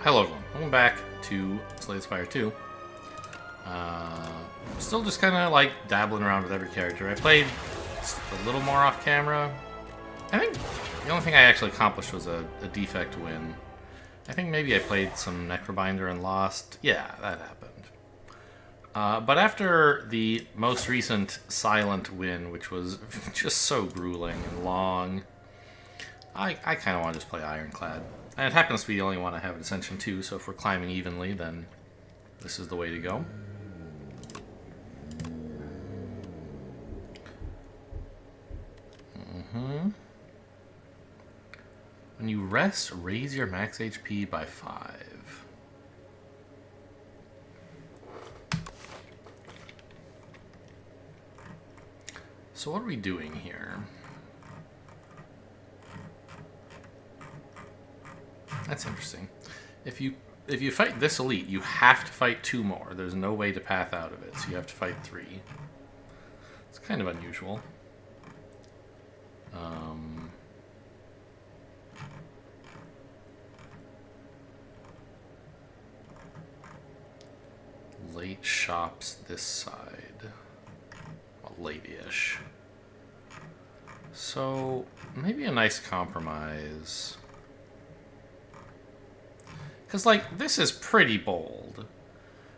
Hello everyone, welcome back to Spire II. Still just kind of like dabbling around with every character. I played a little more off camera. I think the only thing I actually accomplished was a defect win. I think maybe I played some Necrobinder and lost. Yeah, that happened. But after the most recent silent win, which was just so grueling and long, I kind of want to just play Ironclad. And it happens to be the only one I have at Ascension 2, so if we're climbing evenly, then this is the way to go. When you rest, raise your max HP by 5. So what are we doing here? That's interesting. If you fight this elite, you have to fight 2 more. There's no way to path out of it, so you have to fight 3. It's kind of unusual. Late shops this side. Well, late-ish. So, maybe a nice compromise. Because, like, this is pretty bold.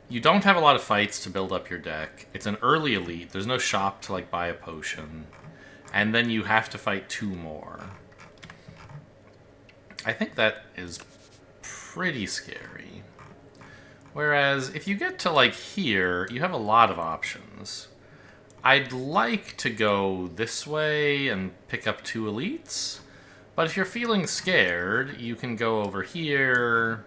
You don't have a lot of fights to build up your deck. It's an early elite. There's no shop to, like, buy a potion. And then you have to fight 2 more. I think that is pretty scary. Whereas, if you get to, like, here, you have a lot of options. I'd like to go this way and pick up 2 elites. But if you're feeling scared, you can go over here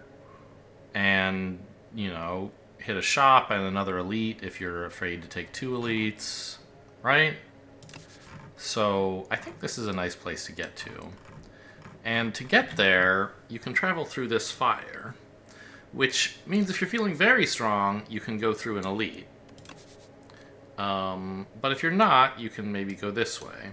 and, you know, hit a shop and another elite if you're afraid to take 2 elites, right? So I think this is a nice place to get to. And to get there, you can travel through this fire, which means if you're feeling very strong, you can go through an elite. But if you're not, you can maybe go this way.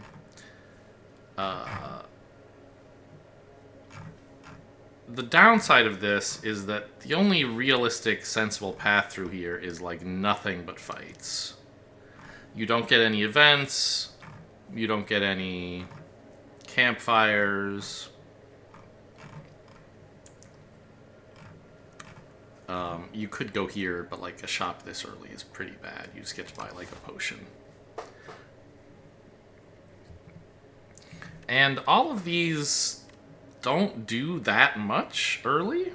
The downside of this is that the only realistic, sensible path through here is like nothing but fights. You don't get any events. You don't get any campfires. You could go here, but like a shop this early is pretty bad. You just get to buy like a potion. And all of these don't do that much early.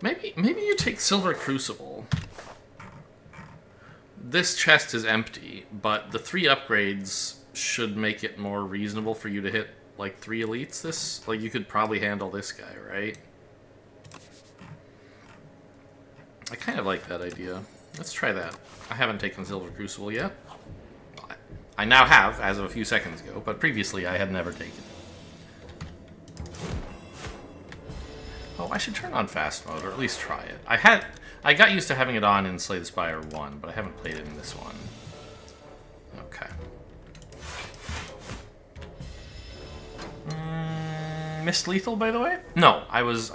Maybe you take Silver Crucible. This chest is empty, but the 3 upgrades should make it more reasonable for you to hit like 3 elites. This, like, you could probably handle this guy, right? I kind of like that idea. Let's try that. I haven't taken Silver Crucible yet. I now have, as of a few seconds ago, but previously I had never taken it. Oh, I should turn on fast mode, or at least try it. I got used to having it on in Slay the Spire 1, but I haven't played it in this one. Okay. Missed lethal, by the way? No, I was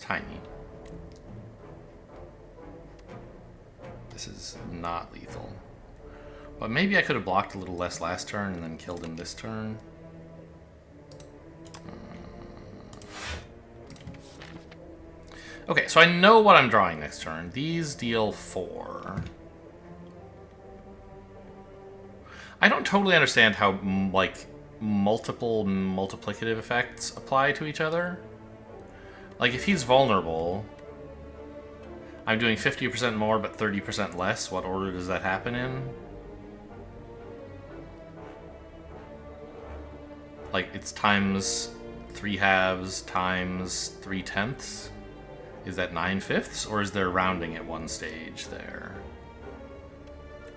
tiny. This is not lethal. But maybe I could have blocked a little less last turn and then killed him this turn. Okay, so I know what I'm drawing next turn. These deal 4. I don't totally understand how, like, multiple multiplicative effects apply to each other. Like, if he's vulnerable, I'm doing 50% more but 30% less. What order does that happen in? Like, it's times 3 halves times 3 tenths? Is that 9 fifths? Or is there rounding at one stage there?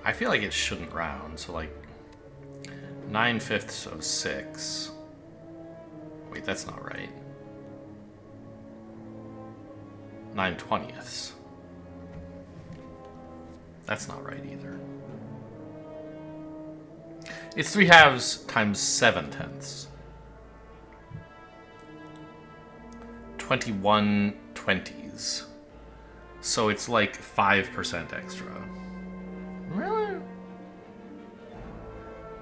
I feel like it shouldn't round, so like 9 fifths of 6. Wait, that's not right. 9 twentieths. That's not right either. It's 3 halves times 7 tenths. 21 20s. So it's like 5% extra. Really?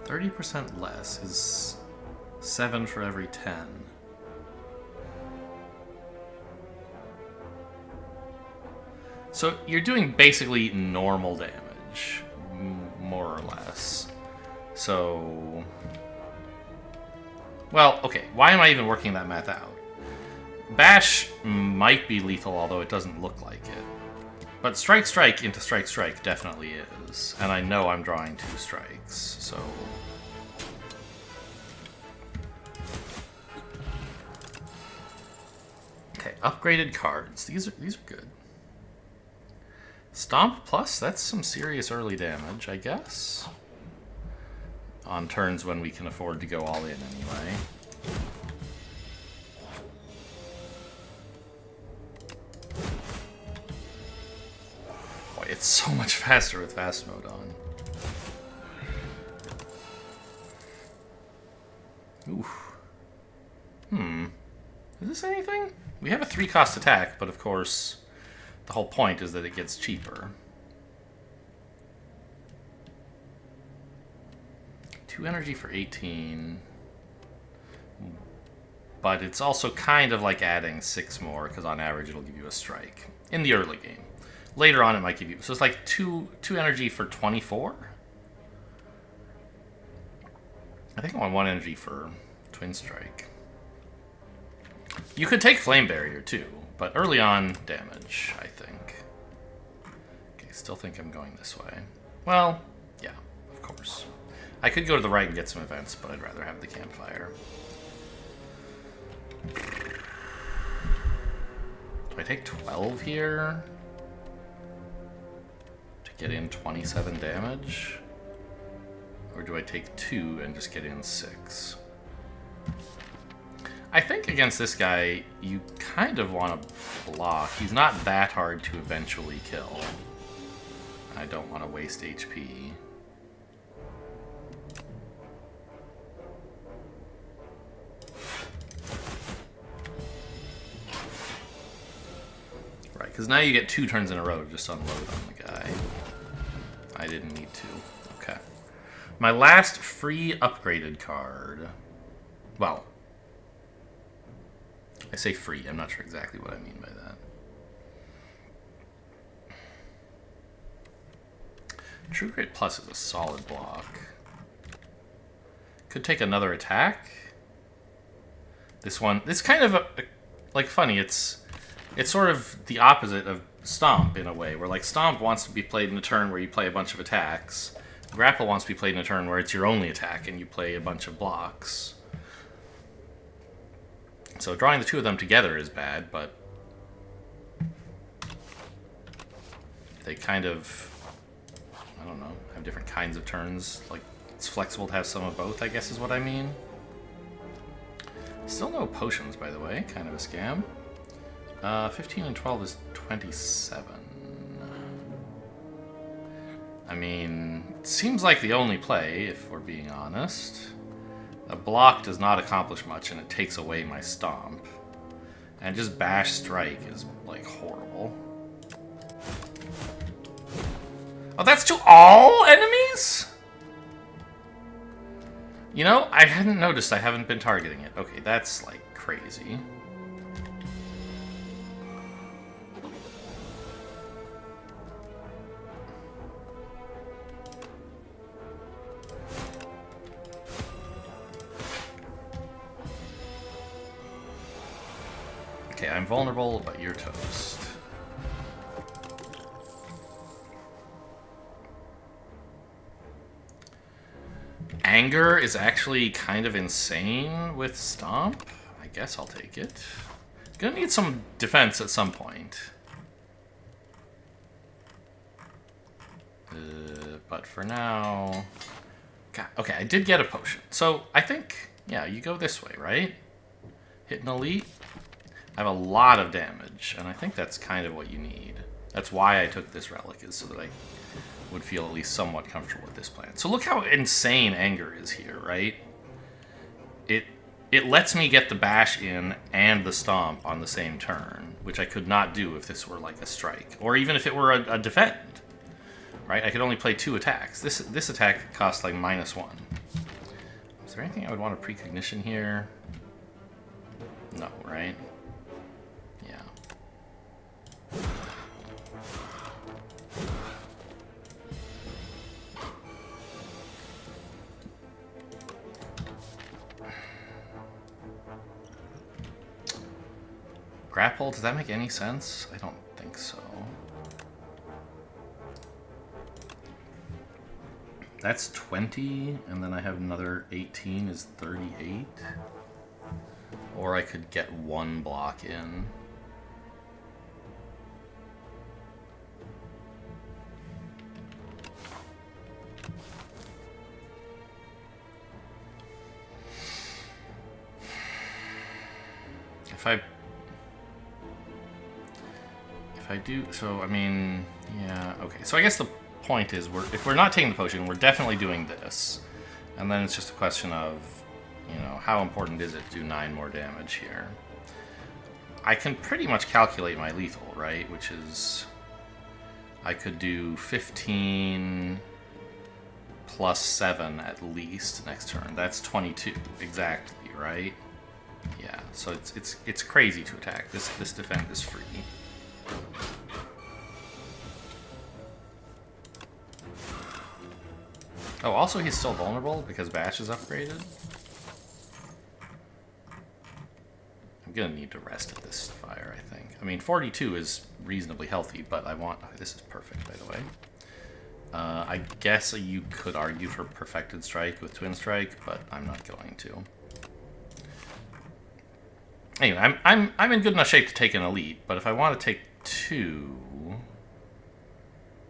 30% less is 7 for every 10. So you're doing basically normal damage, more or less. So... Well, okay, why am I even working that math out? Bash might be lethal, although it doesn't look like it. But Strike Strike into Strike Strike definitely is. And I know I'm drawing 2 strikes, so... Okay, upgraded cards. These are good. Stomp Plus, that's some serious early damage, I guess. On turns when we can afford to go all in anyway. Boy, it's so much faster with fast mode on. Oof. Is this anything? We have a 3-cost attack, but of course, the whole point is that it gets cheaper. 2 energy for 18. But it's also kind of like adding 6 more, because on average it'll give you a strike. In the early game. Later on it might give you... So it's like 2 energy for 24? I think I want 1 energy for Twin Strike. You could take Flame Barrier too, but early on damage, I think. Okay, still think I'm going this way. Well, yeah, of course. I could go to the right and get some events, but I'd rather have the campfire. Do I take 12 here? To get in 27 damage? Or do I take 2 and just get in 6? I think against this guy, you kind of want to block. He's not that hard to eventually kill. I don't want to waste HP. Right, because now you get 2 turns in a row to just unload on the guy. I didn't need to. Okay. My last free upgraded card. Well, I say free, I'm not sure exactly what I mean by that. True Grit Plus is a solid block. Could take another attack. This one, it's kind of like funny, it's sort of the opposite of Stomp in a way, where like Stomp wants to be played in a turn where you play a bunch of attacks. Grapple wants to be played in a turn where it's your only attack and you play a bunch of blocks. So drawing the 2 of them together is bad, but they kind of, I don't know, have different kinds of turns. Like, it's flexible to have some of both, I guess is what I mean. Still no potions, by the way. Kind of a scam. 15 and 12 is 27. I mean, it seems like the only play, if we're being honest. A block does not accomplish much, and it takes away my Stomp. And just Bash Strike is, like, horrible. Oh, that's to all enemies? You know, I hadn't noticed I haven't been targeting it. Okay, that's, like, crazy. Okay, I'm vulnerable, but you're toast. Anger is actually kind of insane with Stomp. I guess I'll take it. Gonna need some defense at some point. But for now... God, okay, I did get a potion. So, I think, yeah, you go this way, right? Hit an elite. I have a lot of damage, and I think that's kind of what you need. That's why I took this relic, is so that I would feel at least somewhat comfortable with this plan. So look how insane Anger is here, right? it lets me get the bash in and the stomp on the same turn, which I could not do if this were like a strike, or even if it were a defend. Right? I could only play 2 attacks. This attack costs like -1. Is there anything I would want a precognition here? No, right? Yeah. Grapple, does that make any sense? I don't think so. That's 20, and then I have another 18 is 38. Or I could get 1 block in. If I do, so I mean, yeah, okay. So I guess the point is, if we're not taking the potion, we're definitely doing this. And then it's just a question of, you know, how important is it to do 9 more damage here? I can pretty much calculate my lethal, right? Which is, I could do 15 plus 7 at least next turn. That's 22, exactly, right? Yeah, so it's crazy to attack. This defend is free. Oh, also he's still vulnerable because Bash is upgraded. I'm gonna need to rest at this fire, I think. I mean, 42 is reasonably healthy, but I want... Oh, this is perfect, by the way. I guess you could argue for Perfected Strike with Twin Strike, but I'm not going to. Anyway, I'm in good enough shape to take an elite, but if I want to take 2...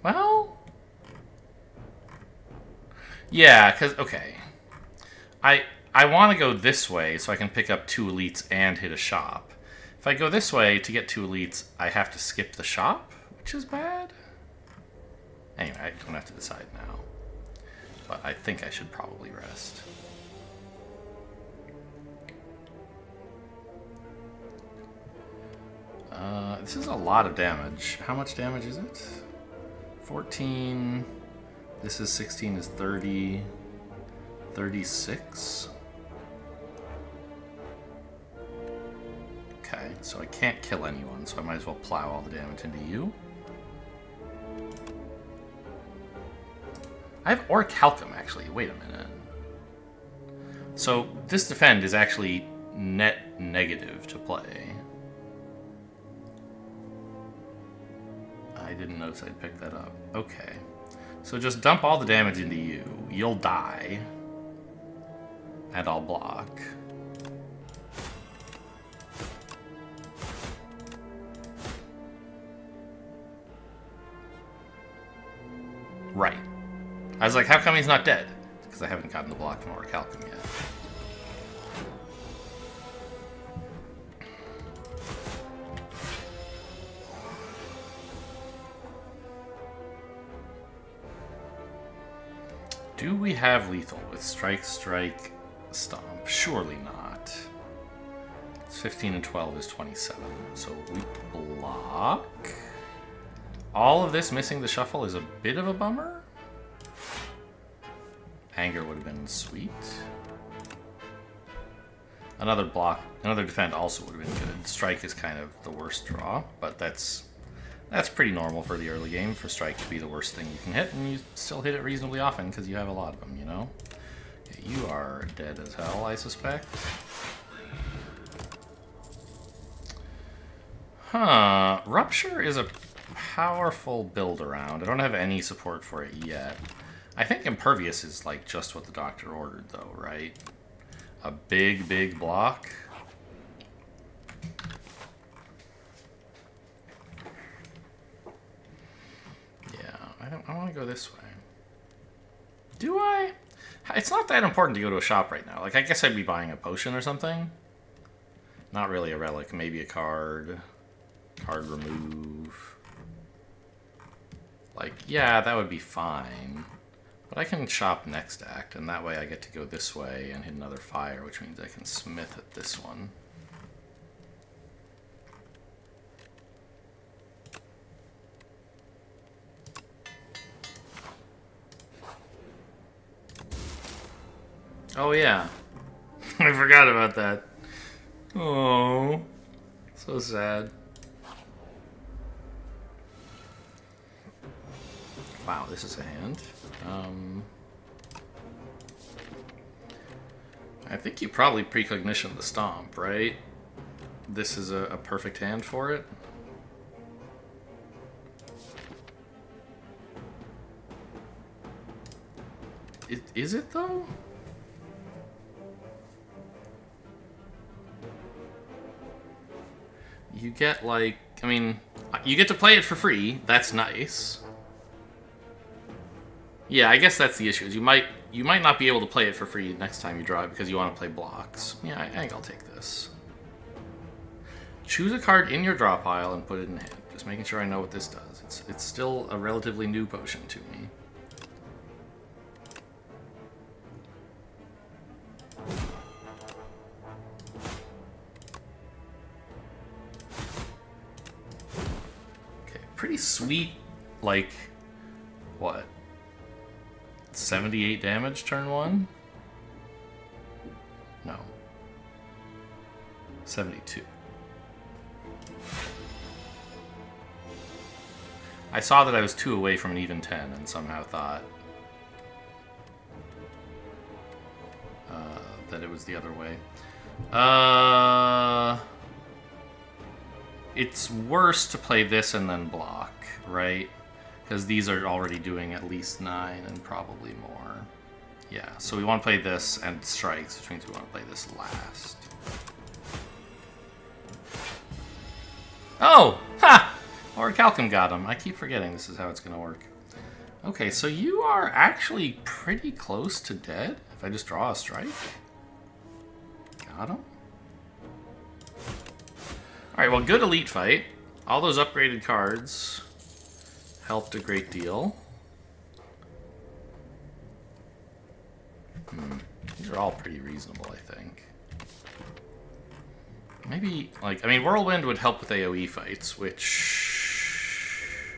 Well... Yeah, because, okay. I want to go this way so I can pick up 2 elites and hit a shop. If I go this way to get 2 elites, I have to skip the shop, which is bad. Anyway, I don't have to decide now. But I think I should probably rest. This is a lot of damage. How much damage is it? 14... This is 16 is 30, 36. Okay, so I can't kill anyone, so I might as well plow all the damage into you. I have Orichalcum, actually. Wait a minute. So this defend is actually net negative to play. I didn't notice I'd picked that up. Okay. So just dump all the damage into you. You'll die. And I'll block. Right. I was like, how come he's not dead? Because I haven't gotten the block from Orichalcum yet. Do we have lethal with strike, strike, stomp? Surely not. It's 15 and 12 is 27. So we block. All of this missing the shuffle is a bit of a bummer. Anger would have been sweet. Another block, another defend also would have been good. Strike is kind of the worst draw, but that's pretty normal for the early game, for strike to be the worst thing you can hit, and you still hit it reasonably often because you have a lot of them, you know? Okay, you are dead as hell, I suspect. Huh. Rupture is a powerful build-around. I don't have any support for it yet. I think Impervious is like just what the doctor ordered, though, right? A big, big block. I want to go this way. Do I? It's not that important to go to a shop right now. Like, I guess I'd be buying a potion or something. Not really a relic. Maybe a card. Card remove. Like, yeah, that would be fine. But I can shop next act, and that way I get to go this way and hit another fire, which means I can smith at this one. Oh yeah, I forgot about that. Oh, so sad. Wow, this is a hand. I think you probably precognition the stomp, right? This is a perfect hand for it. Is it though? You get like, I mean, you get to play it for free. That's nice. Yeah, I guess that's the issue. Is you might not be able to play it for free next time you draw it because you want to play blocks. Yeah, I think I'll take this. Choose a card in your draw pile and put it in hand. Just making sure I know what this does. It's still a relatively new potion to me. Okay, pretty sweet, like, what? 78 damage turn 1? No. 72. I saw that I was 2 away from an even 10 and somehow thought that it was the other way. It's worse to play this and then block, right? Because these are already doing at least 9 and probably more. Yeah, so we want to play this and strikes, which means we want to play this last. Oh! Ha! Orichalcum got him. I keep forgetting this is how it's going to work. Okay, so you are actually pretty close to dead. If I just draw a strike. Got him. Alright, well, good elite fight. All those upgraded cards helped a great deal. These are all pretty reasonable, I think. Maybe, like, I mean, Whirlwind would help with AoE fights, which...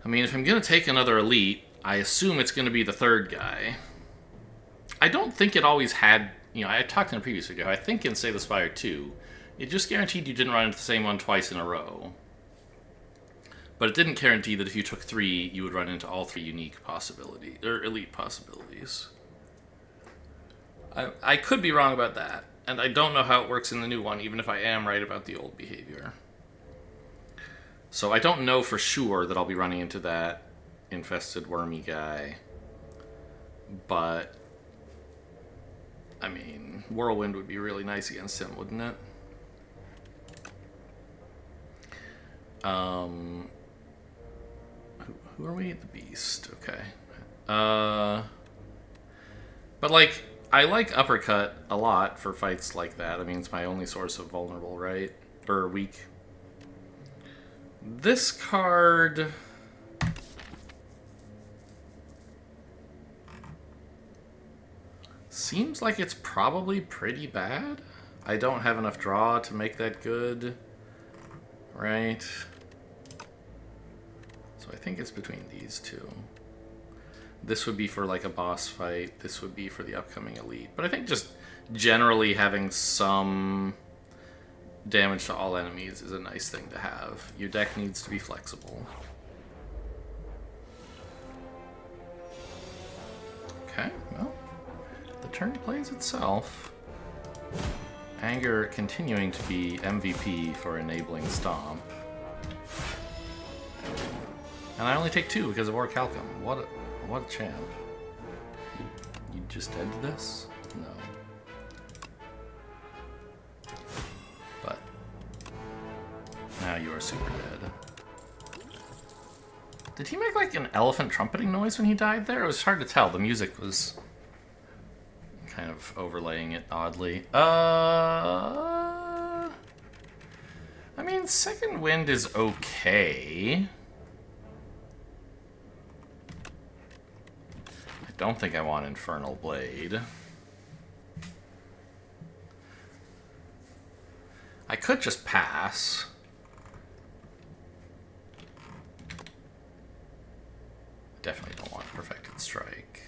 I mean, if I'm going to take another elite, I assume it's going to be the third guy. I don't think it always had... You know, I talked in a previous video, I think in, say, the Spire II, it just guaranteed you didn't run into the same one twice in a row. But it didn't guarantee that if you took 3, you would run into all 3 unique possibilities, or elite possibilities. I could be wrong about that, and I don't know how it works in the new one, even if I am right about the old behavior. So I don't know for sure that I'll be running into that infested wormy guy. But, I mean, Whirlwind would be really nice against him, wouldn't it? Who are we? The Beast. Okay. But, like, I like Uppercut a lot for fights like that. I mean, it's my only source of vulnerable, right? Or weak. This card... seems like it's probably pretty bad. I don't have enough draw to make that good. Right? So I think it's between these two. This would be for like a boss fight. This would be for the upcoming elite. But I think just generally having some damage to all enemies is a nice thing to have. Your deck needs to be flexible. Okay, well, the turn plays itself. Anger continuing to be MVP for enabling Stomp. And I only take 2 because of Orichalcum. What a champ. You just dead to this? No. But now you are super dead. Did he make like an elephant trumpeting noise when he died there? It was hard to tell. The music was kind of overlaying it oddly. I mean, Second Wind is okay. Don't think I want Infernal Blade. I could just pass. Definitely don't want Perfected Strike.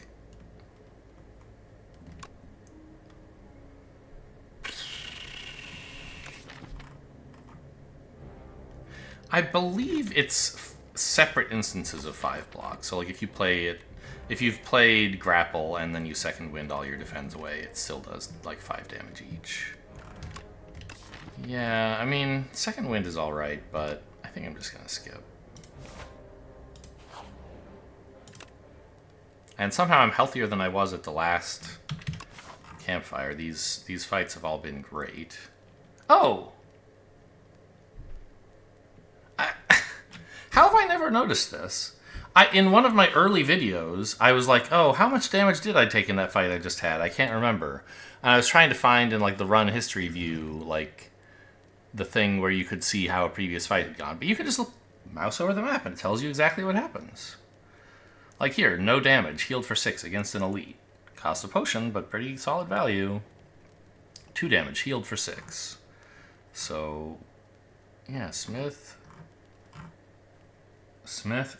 I believe it's separate instances of 5 blocks. So like if you play it, if you've played Grapple and then you second wind all your defense away, it still does like 5 damage each. Yeah, I mean, second wind is alright, but I think I'm just gonna skip. And somehow I'm healthier than I was at the last campfire. These fights have all been great. Oh! How have I never noticed this? In one of my early videos, I was like, oh, how much damage did I take in that fight I just had? I can't remember. And I was trying to find in like the run history view, like the thing where you could see how a previous fight had gone. But you can just mouse over the map and it tells you exactly what happens. Like here, no damage, healed for 6 against an elite. Cost a potion, but pretty solid value. 2 damage, healed for 6. So, yeah, Smith,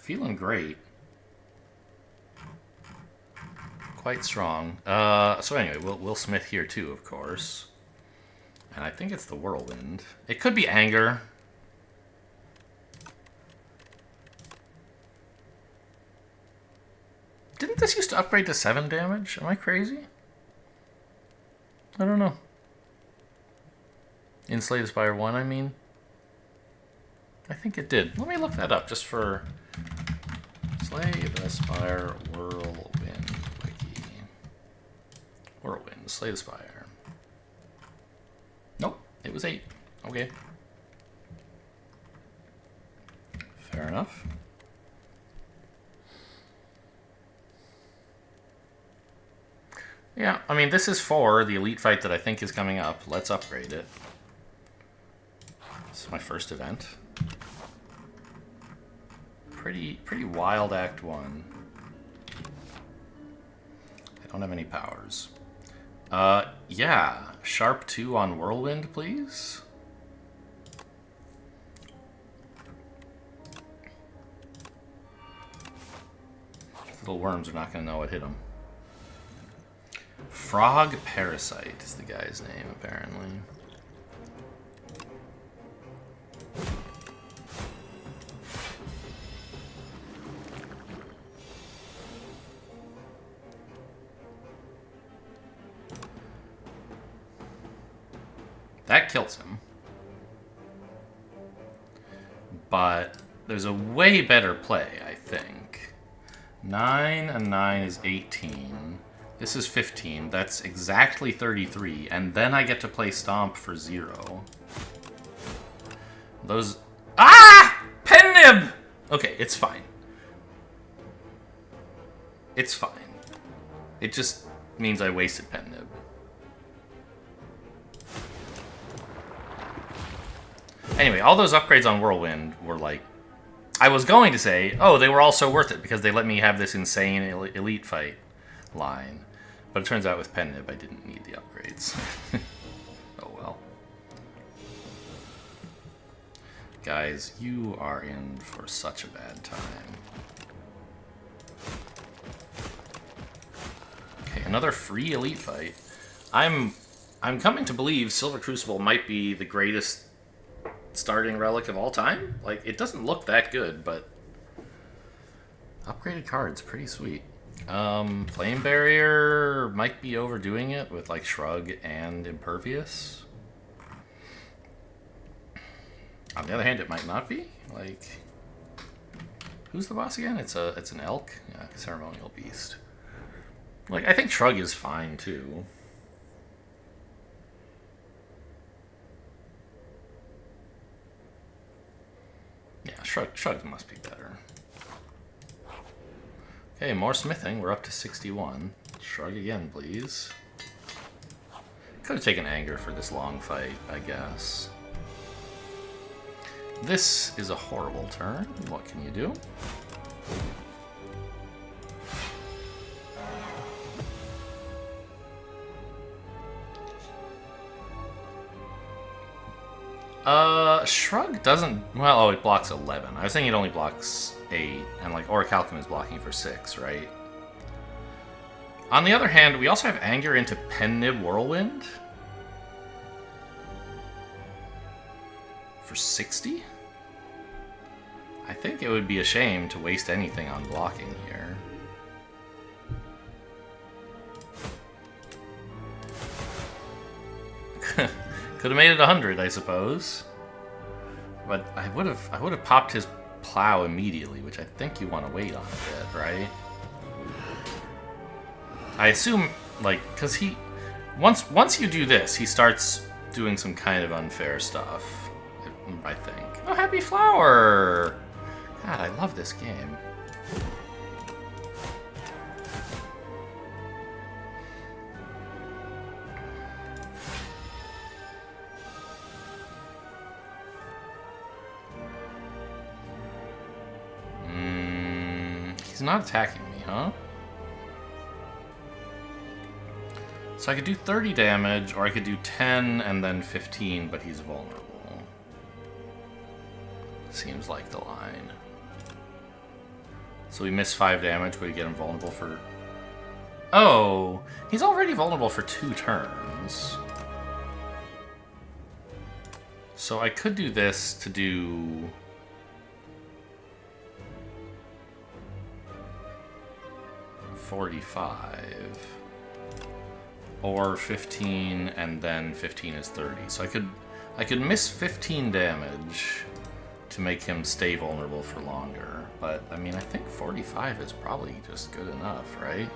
feeling great. Quite strong. So anyway, we'll Smith here too, of course. And I think it's the Whirlwind. It could be Anger. Didn't this used to upgrade to 7 damage? Am I crazy? I don't know. In Slay the Spire 1, I mean. I think it did. Let me look that up just for Slay the Spire Whirlwind Wiki. Whirlwind, Slay the Spire. Nope, it was 8. Okay. Fair enough. Yeah, I mean, this is for the elite fight that I think is coming up. Let's upgrade it. This is my first event. Pretty wild Act 1. I don't have any powers. Yeah. Sharp 2 on Whirlwind, please. Little worms are not going to know what hit them. Frog Parasite is the guy's name, apparently. That kills him. But there's a way better play, I think. 9 and 9 is 18. This is 15. That's exactly 33. And then I get to play Stomp for 0. Those... Ah! Pen nib! Okay, it's fine. It's fine. It just means I wasted pen nib. Anyway, all those upgrades on Whirlwind were like... I was going to say, oh, they were all so worth it because they let me have this insane elite fight line. But it turns out with pen nib, I didn't need the upgrades. Oh well. Guys, you are in for such a bad time. Okay, another free elite fight. I'm coming to believe Silver Crucible might be the greatest starting relic of all time. Like, it doesn't look that good, but upgraded cards, pretty sweet. Flame Barrier might be overdoing it with like Shrug and Impervious. On the other hand, it might not be. Like, who's the boss again? It's an elk. Yeah, Ceremonial Beast. Like, I think Shrug is fine too. Yeah, Shrug must be better. Okay, more smithing. We're up to 61. Shrug again, please. Could have taken Anger for this long fight, I guess. This is a horrible turn. What can you do? Shrug doesn't... Well, oh, it blocks 11. I was thinking it only blocks 8, and, like, Orichalcum is blocking for 6, right? On the other hand, we also have Anger into Pennib Whirlwind. For 60? I think it would be a shame to waste anything on blocking here. Could have made it 100, I suppose. But I would have popped his plow immediately, which I think you want to wait on a bit, right? I assume, like, because he... Once you do this, he starts doing some kind of unfair stuff, I think. Oh, Happy Flower! God, I love this game. He's not attacking me, huh? So I could do 30 damage, or I could do 10 and then 15, but he's vulnerable. Seems like the line. So we miss 5 damage, but we get him vulnerable for... Oh! He's already vulnerable for 2 turns. So I could do this to do... $45. Or 15, and then 15 is 30. So I could miss 15 damage to make him stay vulnerable for longer. But, I mean, I think 45 is probably just good enough, right?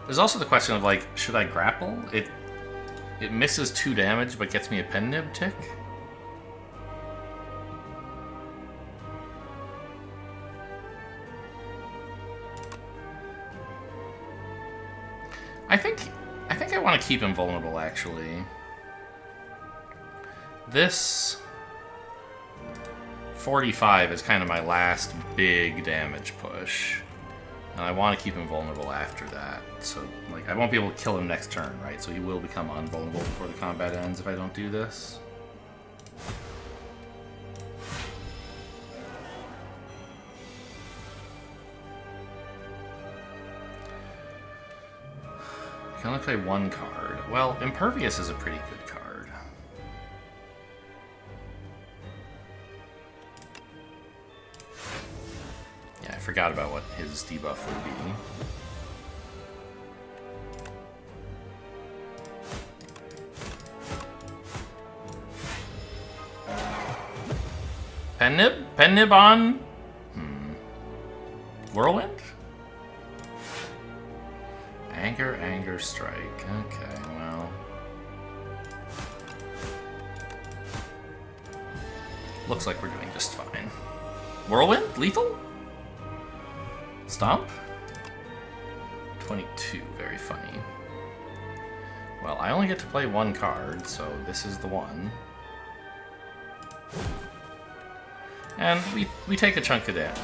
There's also the question of, like, should I grapple? It misses 2 damage, but gets me a Pennib tick? I think I want to keep him vulnerable, actually. This 45 is kind of my last big damage push. And I want to keep him vulnerable after that. So, like, I won't be able to kill him next turn, right? So he will become unvulnerable before the combat ends if I don't do this. I can only play 1 card. Well, Impervious is a pretty good card. Yeah, I forgot about what his debuff would be. Pennib? Pennib on? Whirlwind? Anger, strike. Okay, well. Looks like we're doing just fine. Whirlwind? Lethal? Stomp? 22, very funny. Well, I only get to play 1 card, so this is the one. And we take a chunk of damage.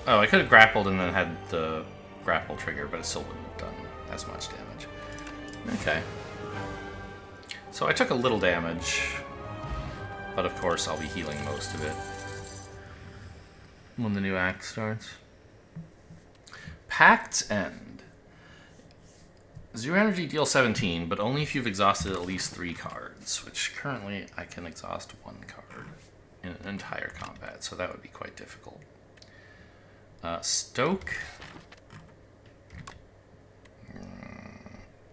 Oh, I could have grappled and then had the grapple trigger, but it still wouldn't have done as much damage. Okay. So I took a little damage, but of course I'll be healing most of it when the new act starts. Pact's End. 0 energy, deal 17, but only if you've exhausted at least 3 cards, which currently I can exhaust 1 card in an entire combat, so that would be quite difficult. Stoke.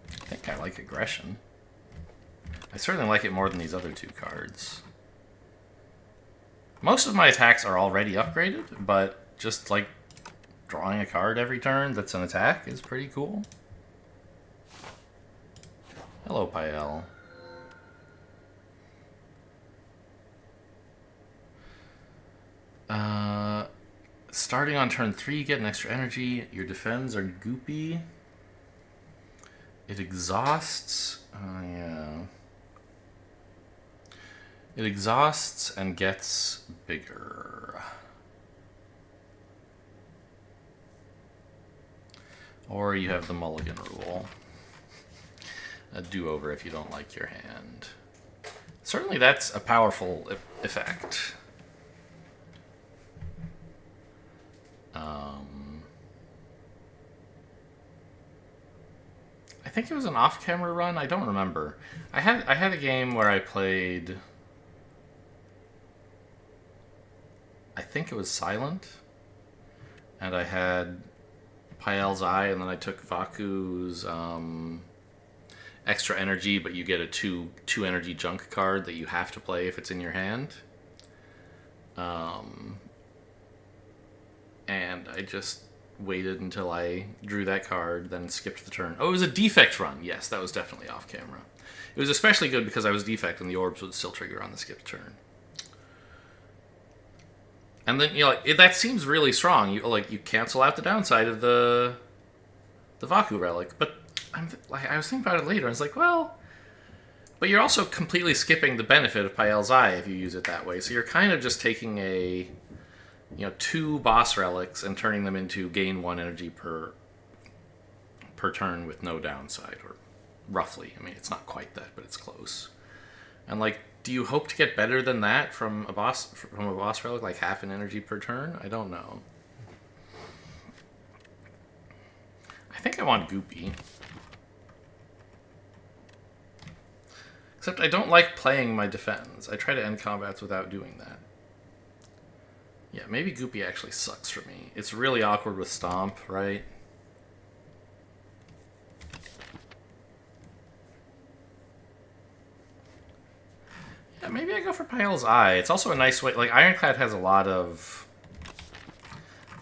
I think I like Aggression. I certainly like it more than these other 2 cards. Most of my attacks are already upgraded, but just like drawing a card every turn that's an attack is pretty cool. Hello, Pael. Starting on turn 3, get an extra energy. Your defends are goopy. It exhausts. Oh, yeah. It exhausts and gets bigger. Or you have the mulligan rule. a do-over if you don't like your hand. Certainly that's a powerful effect. I think it was an off-camera run. I don't remember. I had a game where I played. I think it was Silent, and I had Pael's Eye, and then I took Vaku's extra energy, but you get a two energy junk card that you have to play if it's in your hand. And I just waited until I drew that card, then skipped the turn. Oh, it was a defect run. Yes, that was definitely off camera. It was especially good because I was defect and the orbs would still trigger on the skip turn. And then, that seems really strong. You cancel out the downside of the Vaku relic. But I was thinking about it later. I was like, well, but you're also completely skipping the benefit of Pael's Eye if you use it that way. So you're kind of just taking a 2 boss relics and turning them into gain 1 energy per turn with no downside, or roughly. I mean, it's not quite that, but it's close. And do you hope to get better than that from a boss relic, like half an energy per turn? I don't know. I think I want Goopy. Except I don't like playing my defense. I try to end combats without doing that. Yeah, maybe Goopy actually sucks for me. It's really awkward with Stomp, right? Yeah, maybe I go for Pael's Eye. It's also a nice way. Ironclad has a lot of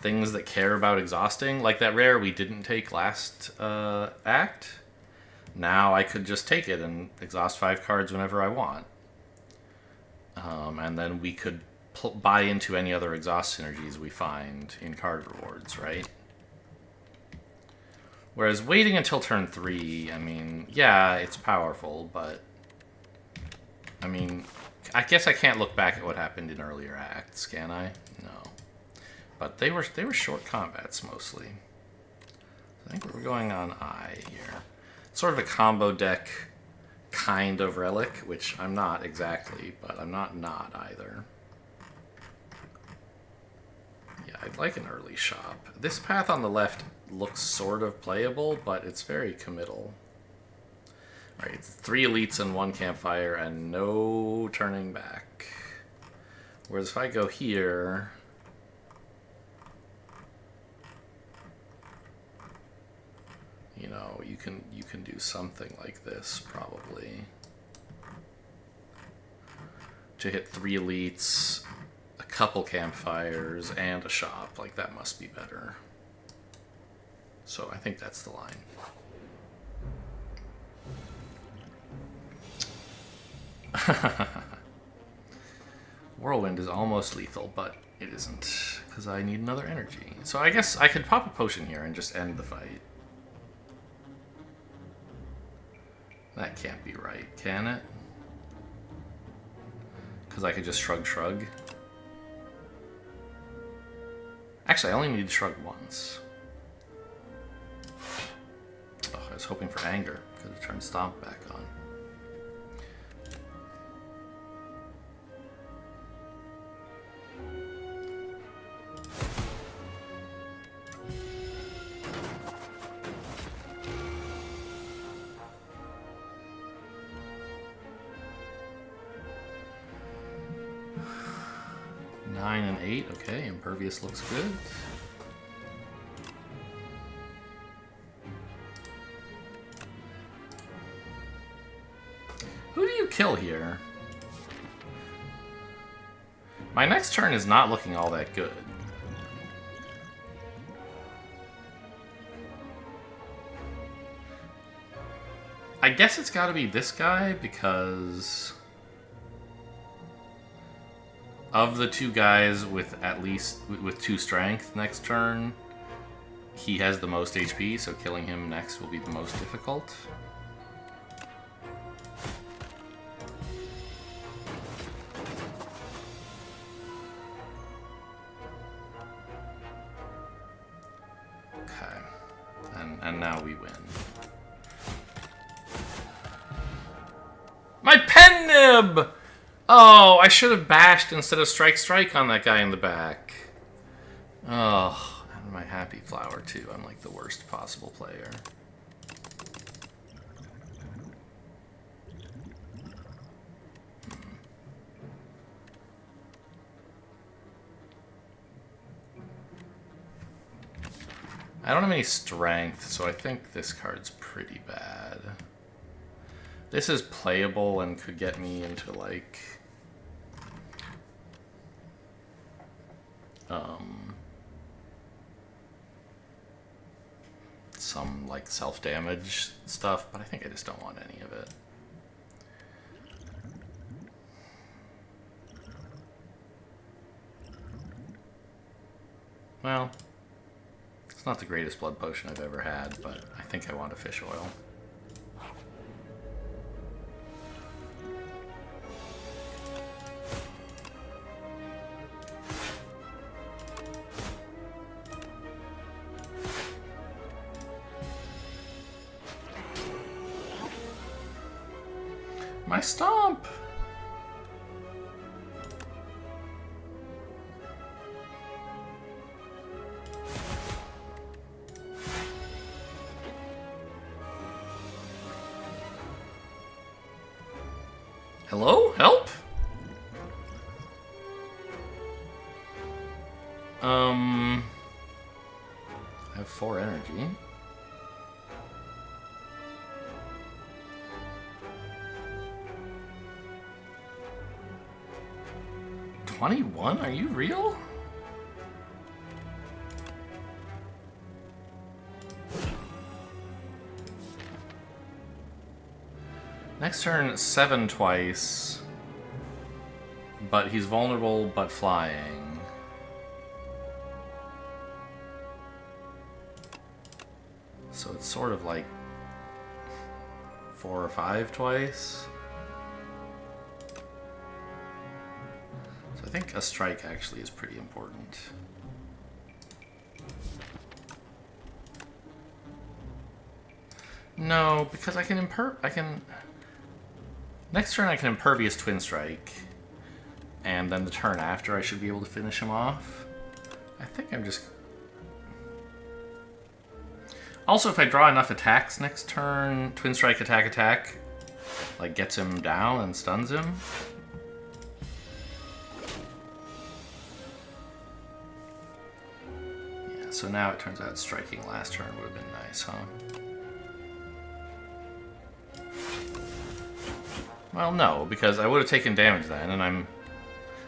things that care about exhausting. Like that rare we didn't take last act. Now I could just take it and exhaust 5 cards whenever I want. And then we could buy into any other exhaust synergies we find in card rewards, right? Whereas waiting until turn 3, I mean, yeah, it's powerful, but I mean, I guess I can't look back at what happened in earlier acts, can I? No. But they were short combats mostly. I think we're going on Eye here. Sort of a combo deck kind of relic, which I'm not exactly, but I'm not either. Yeah, I'd like an early shop. This path on the left looks sort of playable, but it's very committal. Right, it's 3 elites and 1 campfire and no turning back. Whereas if I go here, you can do something like this probably. To hit 3 elites, a couple campfires, and a shop. That must be better. So I think that's the line. Whirlwind is almost lethal, but it isn't, because I need another energy. So I guess I could pop a potion here and just end the fight. That can't be right, can it? Because I could just shrug. Actually, I only need to shrug once. Oh, I was hoping for anger. Could have turned Stomp back on. And 8, okay, Impervious looks good. Who do you kill here? My next turn is not looking all that good. I guess it's gotta be this guy because of the 2 guys with at least with 2 strength next turn, he has the most HP, so killing him next will be the most difficult. Okay. And now we win. My pen nib! Oh, I should have bashed instead of strike on that guy in the back. Oh, and my happy flower too. I'm like the worst possible player. I don't have any strength, so I think this card's pretty bad. This is playable and could get me into, like... some, like, self-damage stuff, but I think I just don't want any of it. Well... It's not the greatest blood potion I've ever had, but I think I want a fish oil. My stomp! Hello? Help? I have 4 energy. $21? Are you real? Next turn, 7 twice. But he's vulnerable, but flying. So it's sort of like 4 or 5 twice. So I think a strike actually is pretty important. No, because I can next turn I can Impervious Twin Strike, and then the turn after I should be able to finish him off. I think I'm just... Also, if I draw enough attacks next turn, Twin Strike attack, like gets him down and stuns him. Yeah, so now it turns out striking last turn would have been nice, huh? Well, no, because I would have taken damage then, and I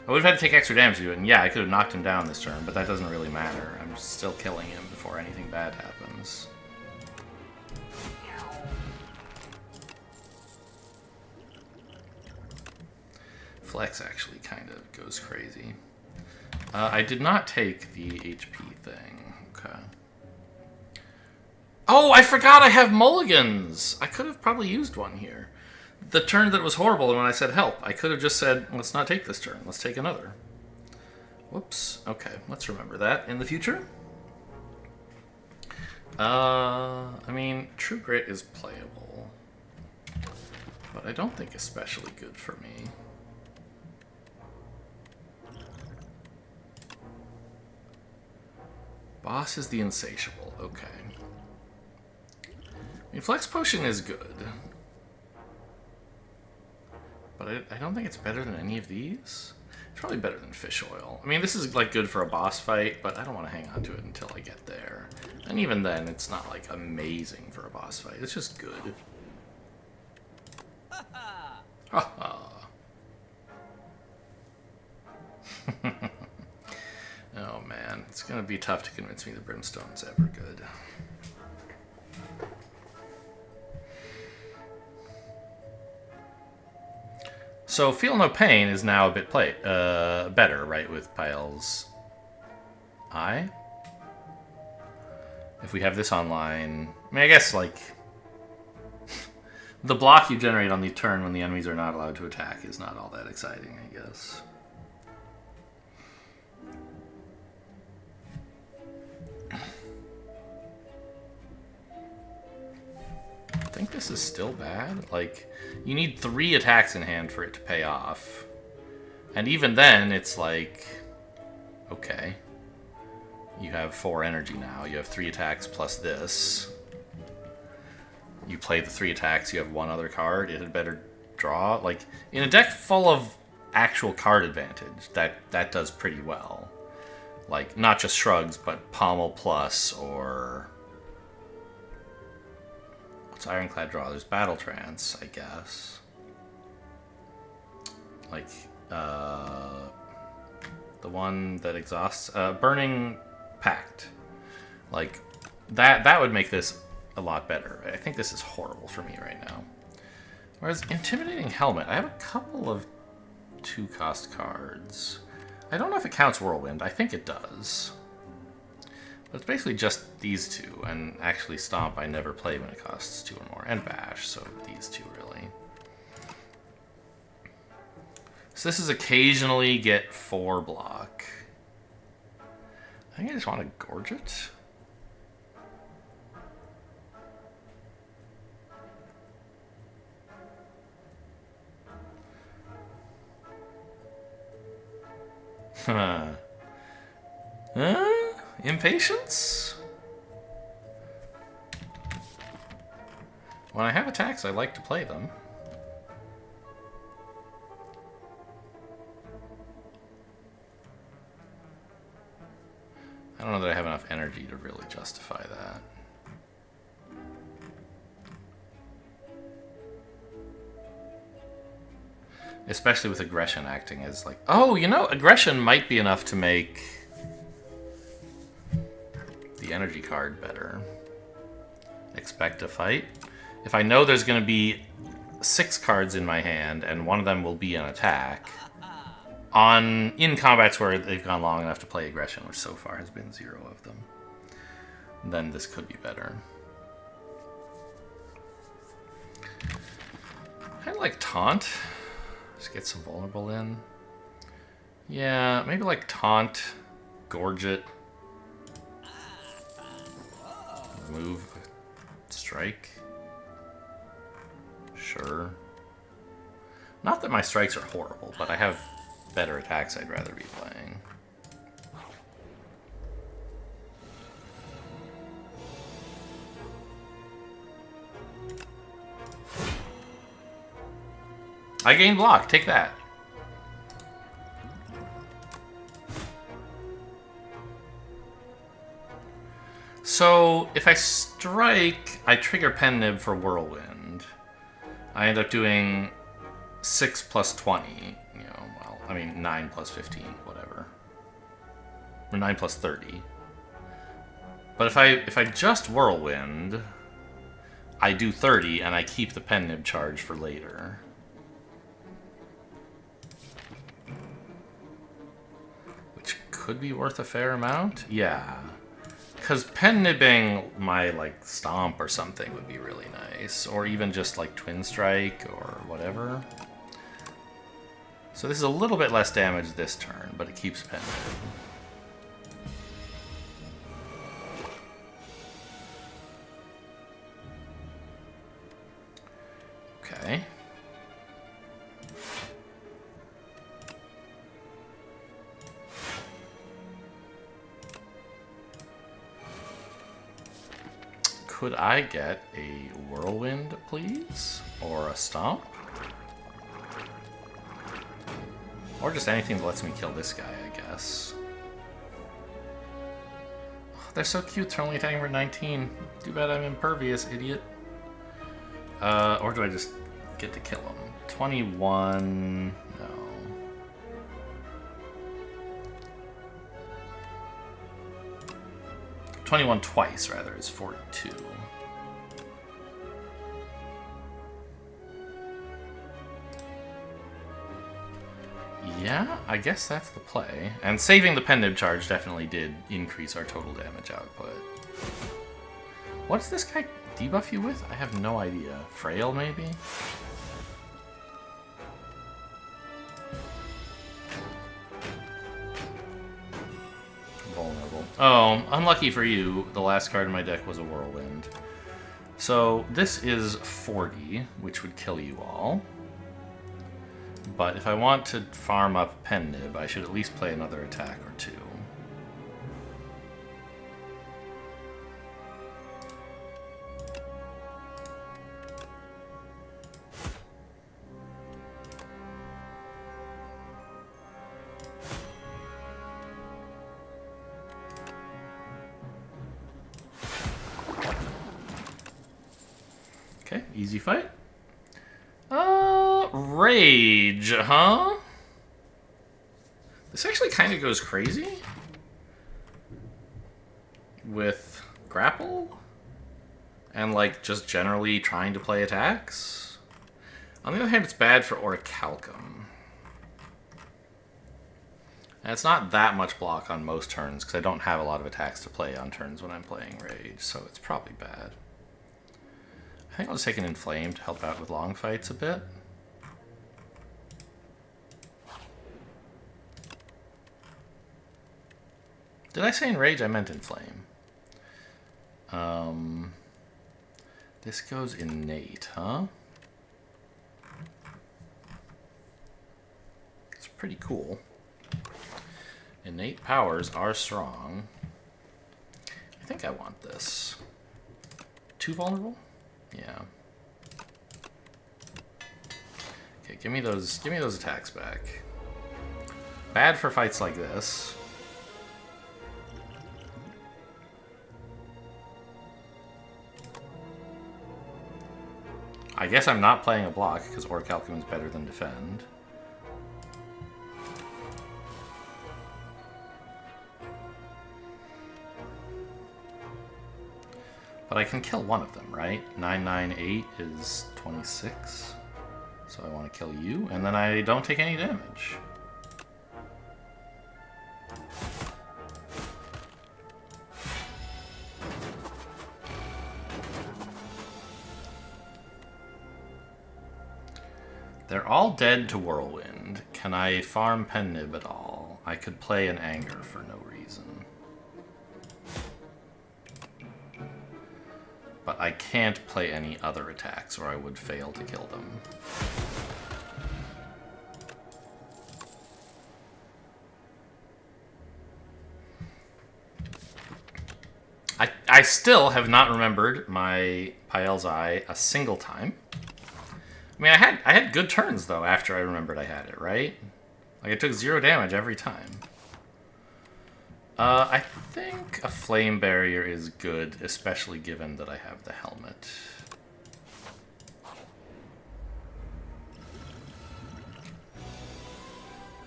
would have had to take extra damage to do it, and yeah, I could have knocked him down this turn, but that doesn't really matter. I'm still killing him before anything bad happens. Flex actually kind of goes crazy. I did not take the HP thing. Okay. Oh, I forgot I have mulligans! I could have probably used one here. The turn that was horrible when I said help, I could have just said, let's not take this turn, let's take another. Whoops. Okay, let's remember that in the future. I mean, True Grit is playable, but I don't think especially good for me. Boss is the Insatiable, okay. I mean, Flex Potion is good. But I don't think it's better than any of these. It's probably better than fish oil. I mean, this is like good for a boss fight, but I don't want to hang on to it until I get there. And even then, it's not like amazing for a boss fight. It's just good. Ha Oh man, it's gonna be tough to convince me the Brimstone's ever good. So Feel No Pain is now a bit better, right, with Pyle's Eye? If we have this online... I mean, I guess, like... the block you generate on the turn when the enemies are not allowed to attack is not all that exciting, I guess. I think this is still bad. Like, you need 3 attacks in hand for it to pay off. And even then, it's like... Okay. You have 4 energy now. You have 3 attacks plus this. You play the 3 attacks, you have 1 other card. It had better draw. Like, in a deck full of actual card advantage, that does pretty well. Like, not just Shrugs, but Pommel Plus, or... What's Ironclad draw? There's Battle Trance, I guess. Like, the one that exhausts... Burning Pact. Like, that would make this a lot better. I think this is horrible for me right now. Whereas Intimidating Helmet, I have a couple of 2-cost cards. I don't know if it counts Whirlwind. I think it does. But it's basically just these 2, and actually Stomp I never play when it costs 2 or more, and Bash, so these 2 really. So this is occasionally get 4 block. I think I just want to Gorge it. Impatience? When I have attacks, I like to play them. I don't know that I have enough energy to really justify that. Especially with aggression acting as like... Oh, you know, aggression might be enough to make the energy card better. Expect a fight. If I know there's going to be 6 cards in my hand and one of them will be an attack, in combats where they've gone long enough to play aggression, which so far has been 0 of them, then this could be better. I like Taunt. Just get some vulnerable in. Yeah, maybe like Taunt, Gorge it, move, strike. Sure. Not that my strikes are horrible, but I have better attacks I'd rather be playing. I gain block. Take that. So, if I strike, I trigger Pen Nib for Whirlwind. I end up doing 6 plus 20. You know, well, I mean 9 plus 15, whatever. Or 9 plus 30. But if I just Whirlwind, I do 30 and I keep the Pen Nib charge for later. Which could be worth a fair amount. Yeah. Because Pen Nibbing my, like, Stomp or something would be really nice. Or even just, like, Twin Strike or whatever. So this is a little bit less damage this turn, but it keeps Pen Nib. Okay. Could I get a Whirlwind, please? Or a Stomp? Or just anything that lets me kill this guy, I guess. Oh, they're so cute, they're only attacking for 19. Too bad I'm impervious, idiot. Or do I just get to kill him? 21... No. $21 twice, rather, is 42. Yeah, I guess that's the play. And saving the Pen Nib charge definitely did increase our total damage output. What does this guy debuff you with? I have no idea. Frail, maybe? Vulnerable. Oh, unlucky for you, the last card in my deck was a Whirlwind. So this is 40, which would kill you all. But if I want to farm up Pen Nib, I should at least play another attack or two. Okay, easy fight. Rage, huh? This actually kind of goes crazy with grapple and like just generally trying to play attacks. On the other hand, it's bad for Orichalcum. And it's not that much block on most turns because I don't have a lot of attacks to play on turns when I'm playing Rage, so it's probably bad. I think I'll just take an Inflame to help out with long fights a bit. Did I say in Rage? I meant Inflame. This goes Innate, huh? It's pretty cool. Innate powers are strong. I think I want this. Too vulnerable? Yeah. Okay, give me those attacks back. Bad for fights like this. I guess I'm not playing a block because Orichalcum is better than defend. But I can kill one of them, right? 998 is 26. So I want to kill you, and then I don't take any damage. They're all dead to Whirlwind. Can I farm Pen Nib at all? I could play an Anger for no reason. But I can't play any other attacks or I would fail to kill them. I still have not remembered my Pael's Eye a single time. I mean, I had good turns, though, after I remembered I had it, right? Like, it took 0 damage every time. I think a Flame Barrier is good, especially given that I have the helmet.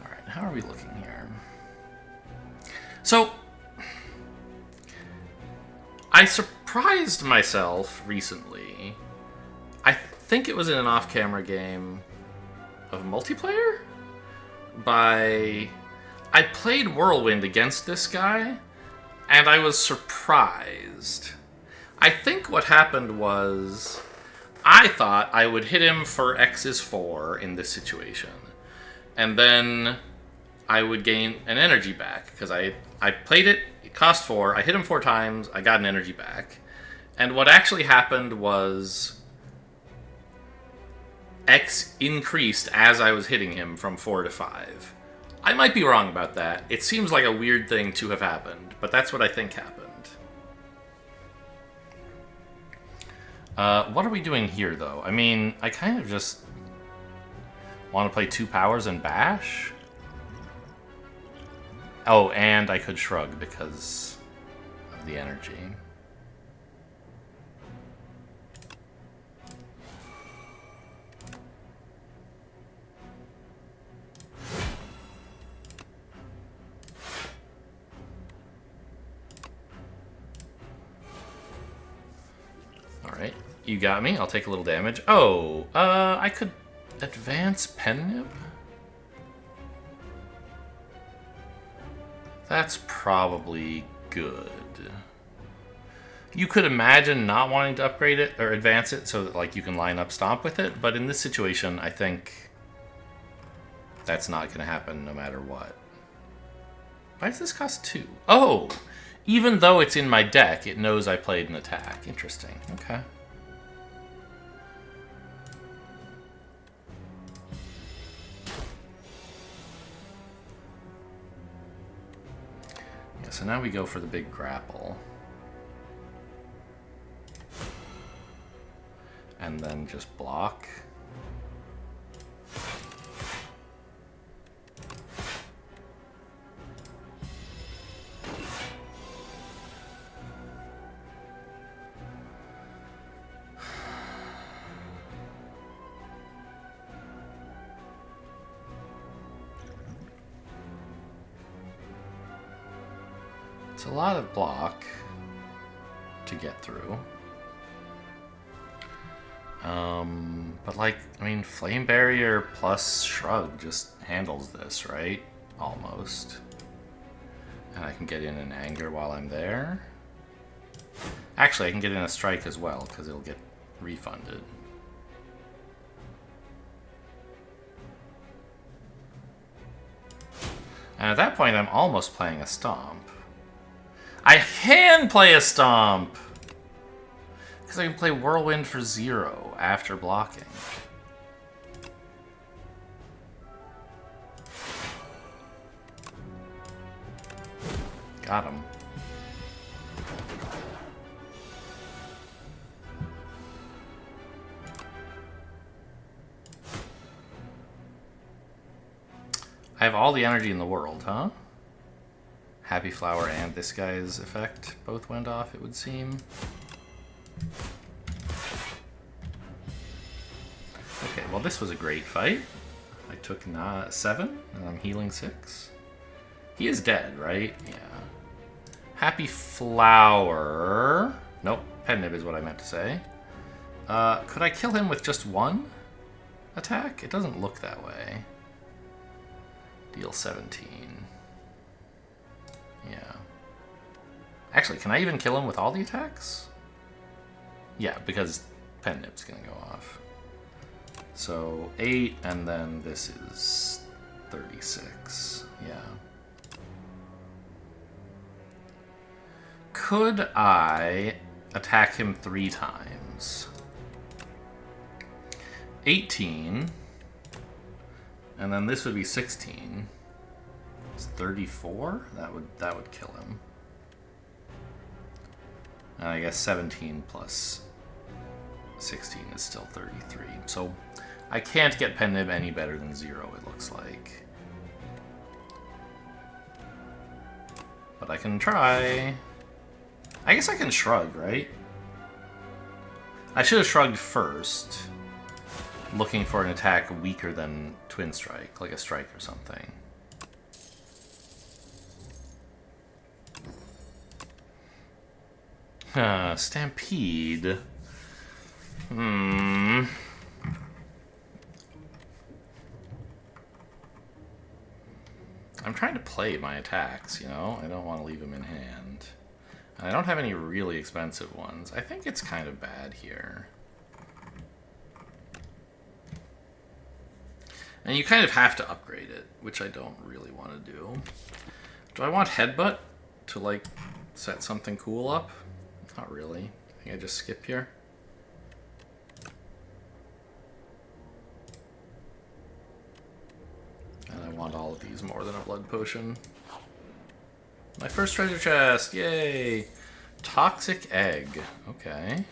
Alright, how are we looking here? So, I surprised myself recently. I think it was in an off-camera game of multiplayer? I played Whirlwind against this guy, and I was surprised. I think what happened was, I thought I would hit him for X is 4 in this situation, and then I would gain an energy back, because I played it, it cost 4, I hit him 4 times, I got an energy back, and what actually happened was X increased as I was hitting him from 4 to 5. I might be wrong about that. It seems like a weird thing to have happened, but that's what I think happened. What are we doing here, though? I mean, I kind of just want to play 2 powers and bash. Oh, and I could shrug because of the energy. Alright, you got me. I'll take a little damage. Oh, I could advance Pen Nib? That's probably good. You could imagine not wanting to upgrade it or advance it so that like you can line up Stomp with it, but in this situation, I think that's not going to happen no matter what. Why does this cost 2? Oh! Even though it's in my deck, it knows I played an attack. Interesting. Okay. so now we go for the big grapple. And then just block. It's a lot of block to get through. But like, I mean, Flame Barrier plus Shrug just handles this, right? Almost. And I can get in an Anger while I'm there. Actually, I can get in a Strike as well, because it'll get refunded. And at that point, I'm almost playing a Stomp. I can play a Stomp! Because I can play Whirlwind for 0 after blocking. Got him. I have all the energy in the world, huh? Happy Flower and this guy's effect both went off, it would seem. Okay, well this was a great fight. I took 7, and I'm healing 6. He is dead, right? Yeah. Happy Flower... Nope, Pen Nib is what I meant to say. Could I kill him with just 1 attack? It doesn't look that way. Deal 17. Yeah. Actually, can I even kill him with all the attacks? Yeah, because Pen Nib's gonna go off. So 8, and then this is 36. Yeah. Could I attack him 3 times? 18, and then this would be 16. It's 34. That would kill him. And I guess 17 plus 16 is still 33. So I can't get Pen Nib any better than 0, it looks like. But I can try. I guess I can Shrug, right? I should have shrugged first, looking for an attack weaker than Twin Strike, like a Strike or something. Stampede. I'm trying to play my attacks, you know? I don't want to leave them in hand. And I don't have any really expensive ones. I think it's kind of bad here. And you kind of have to upgrade it, which I don't really want to do. Do I want Headbutt to, like, set something cool up? Not really. I think I just skip here. And I want all of these more than a blood potion. My first treasure chest! Yay! Toxic egg. Okay.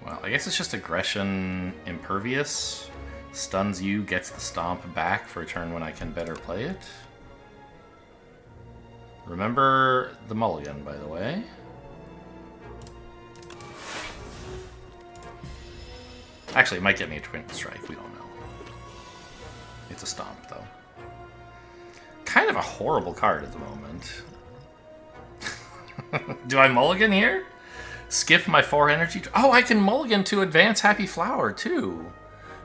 Well, I guess it's just aggression impervious. Stuns you, gets the stomp back for a turn when I can better play it. Remember the mulligan, by the way. Actually, it might get me a Twin Strike, we don't know. It's a stomp, though. Kind of a horrible card at the moment. Do I mulligan here? Skip my 4 energy. Oh, I can mulligan to advance Happy Flower, too.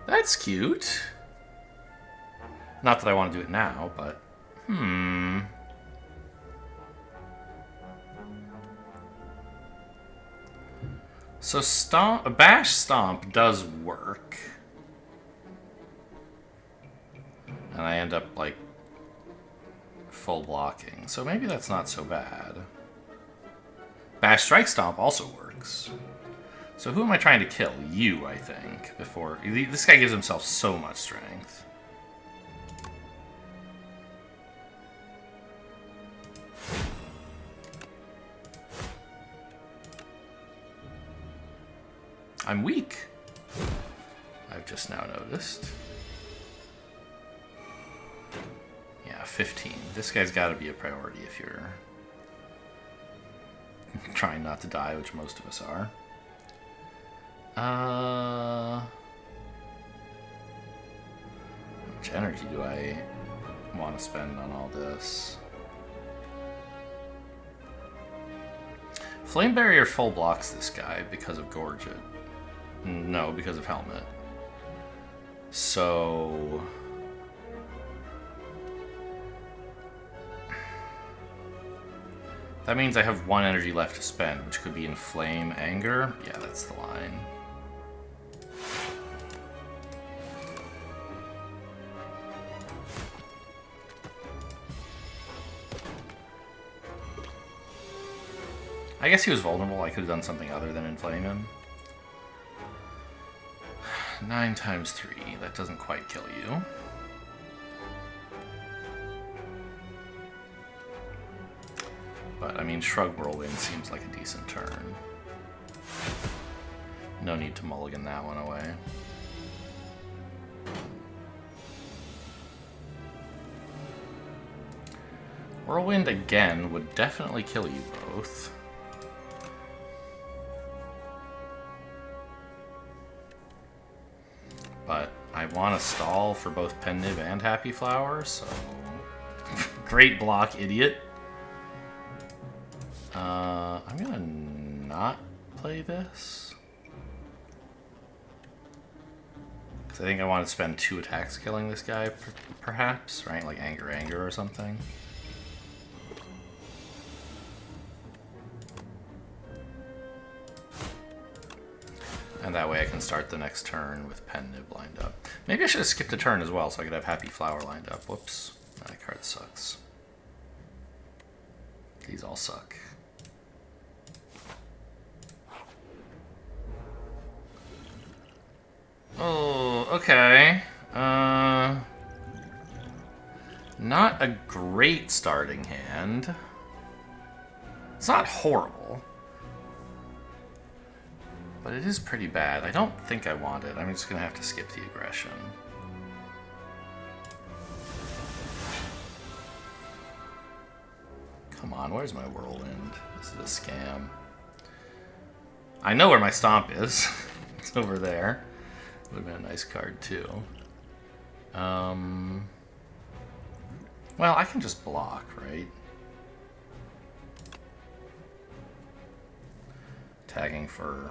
That's cute. Not that I want to do it now, but... So Stomp, Bash Stomp does work. And I end up, like, full blocking. So maybe that's not so bad. Bash Strike Stomp also works. So who am I trying to kill? You, I think, before... This guy gives himself so much strength. I'm weak. I've just now noticed. Yeah, 15. This guy's got to be a priority if you're trying not to die, which most of us are. How much energy do I want to spend on all this? Flame Barrier full blocks this guy because of Gorge It. No, because of Helmet. So... that means I have 1 energy left to spend, which could be in Flame Anger. Yeah, that's the line. I guess he was vulnerable. I could have done something other than inflame him. 9 times 3. That doesn't quite kill you. But, I mean, Shrug Whirlwind seems like a decent turn. No need to mulligan that one away. Whirlwind again would definitely kill you both. But I want to stall for both Pennib and Happy Flower, so... Great block, idiot. I'm gonna not play this. Because I think I want to spend 2 attacks killing this guy, perhaps, right? Like Anger or something. And that way I can start the next turn with Pennib lined up. Maybe I should have skipped a turn as well so I could have Happy Flower lined up. Whoops. That card sucks. These all suck. Oh, okay. Not a great starting hand. It's not horrible. But it is pretty bad. I don't think I want it. I'm just going to have to skip the aggression. Come on, where's my Whirlwind? This is a scam. I know where my Stomp is. It's over there. Would have been a nice card, too. Well, I can just block, right? Tagging for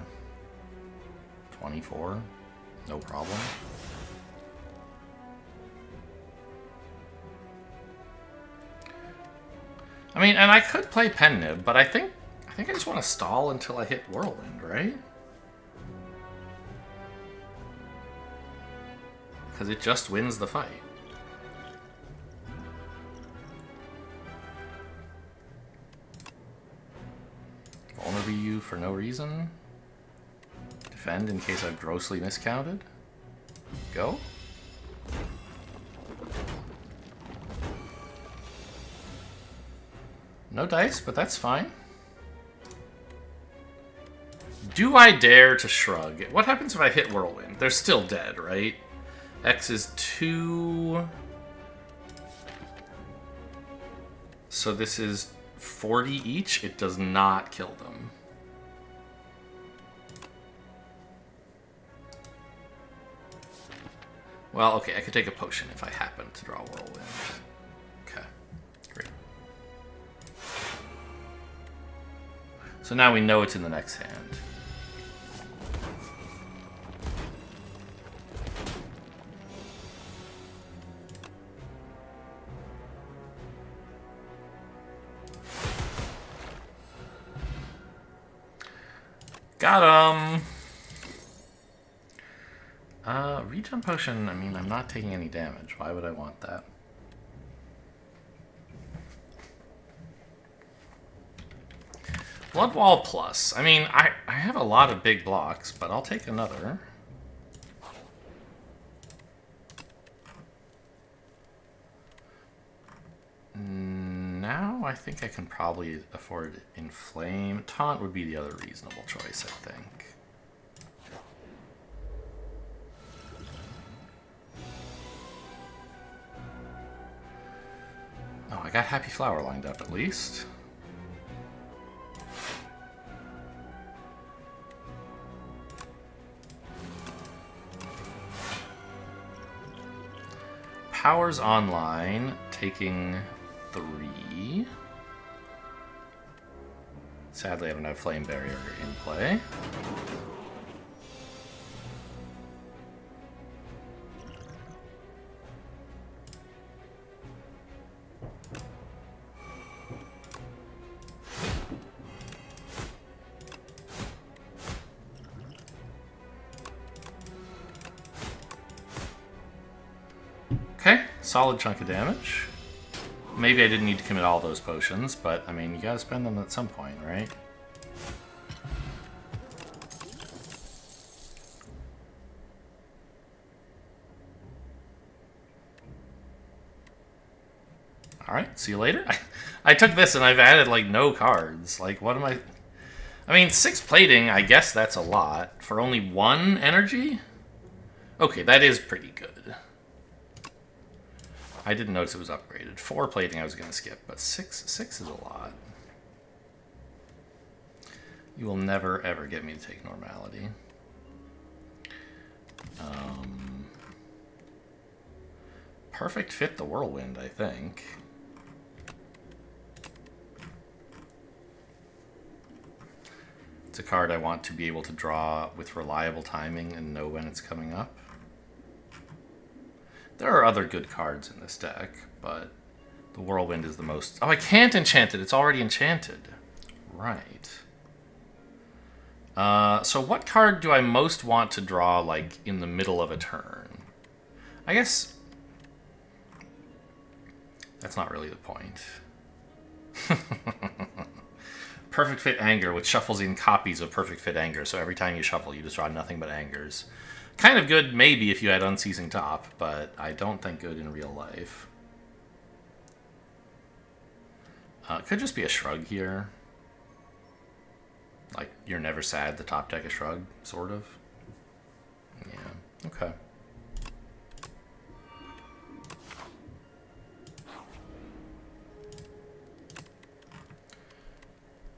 24, no problem. I mean, and I could play Pennib, but I think I just want to stall until I hit Whirlwind, right? Because it just wins the fight. Vulnerable you for no reason. Defend in case I've grossly miscounted. Go. No dice, but that's fine. Do I dare to shrug? What happens if I hit Whirlwind? They're still dead, right? X is 2. So this is 40 each. It does not kill them. Well, okay, I could take a potion if I happen to draw Whirlwind. Okay, great. So now we know it's in the next hand. Got him! Regen potion, I mean, I'm not taking any damage. Why would I want that? Blood Wall Plus. I mean, I have a lot of big blocks, but I'll take another. Now I think I can probably afford Inflame. Taunt would be the other reasonable choice, I think. Oh, I got Happy Flower lined up at least. Powers online, taking 3. Sadly, I don't have Flame Barrier in play. Okay, solid chunk of damage. Maybe I didn't need to commit all those potions, but, I mean, you gotta spend them at some point, right? Alright, see you later. I took this and I've added, like, no cards. Like, what am I... I mean, 6 plating, I guess that's a lot. For only 1 energy? Okay, that is pretty good. I didn't notice it was upgraded. 4 plating I was going to skip, but 6 is a lot. You will never, ever get me to take normality. Perfect fit the Whirlwind, I think. It's a card I want to be able to draw with reliable timing and know when it's coming up. There are other good cards in this deck, but the Whirlwind is the most... Oh, I can't enchant it. It's already enchanted. Right. So what card do I most want to draw, like, in the middle of a turn? I guess... That's not really the point. Perfect Fit Anger, which shuffles in copies of Perfect Fit Anger, so every time you shuffle, you just draw nothing but Angers. Kind of good, maybe, if you had Unceasing Top, but I don't think good in real life. It could just be a Shrug here. Like, you're never sad, the top deck is Shrug, sort of. Yeah, okay.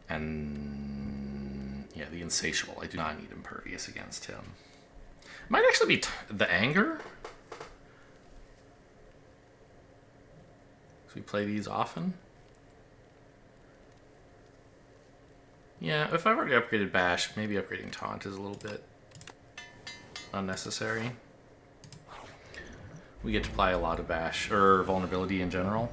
And... yeah, the Insatiable. I do not need Impervious against him. Might actually be the Anger. So we play these often. Yeah, if I've already upgraded Bash, maybe upgrading Taunt is a little bit unnecessary. We get to play a lot of Bash, or Vulnerability in general.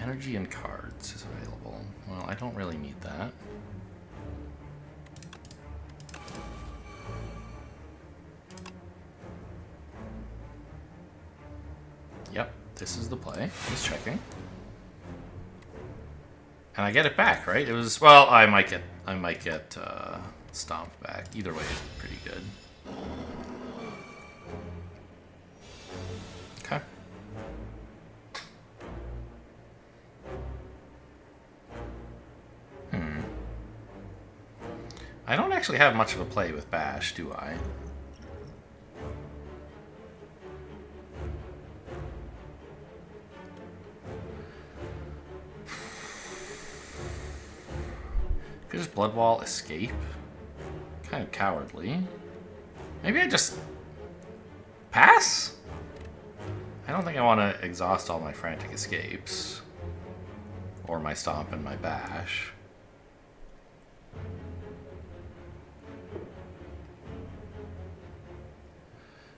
Energy and cards is available. Well, I don't really need that. Yep, this is the play. Just checking. And I get it back, right? It was... well, I might get stomped back. Either way, it's pretty good. Okay. I don't actually have much of a play with Bash, do I? Could just Blood Wall escape? Kind of cowardly. Maybe I just pass? I don't think I want to exhaust all my frantic escapes. Or my Stomp and my Bash.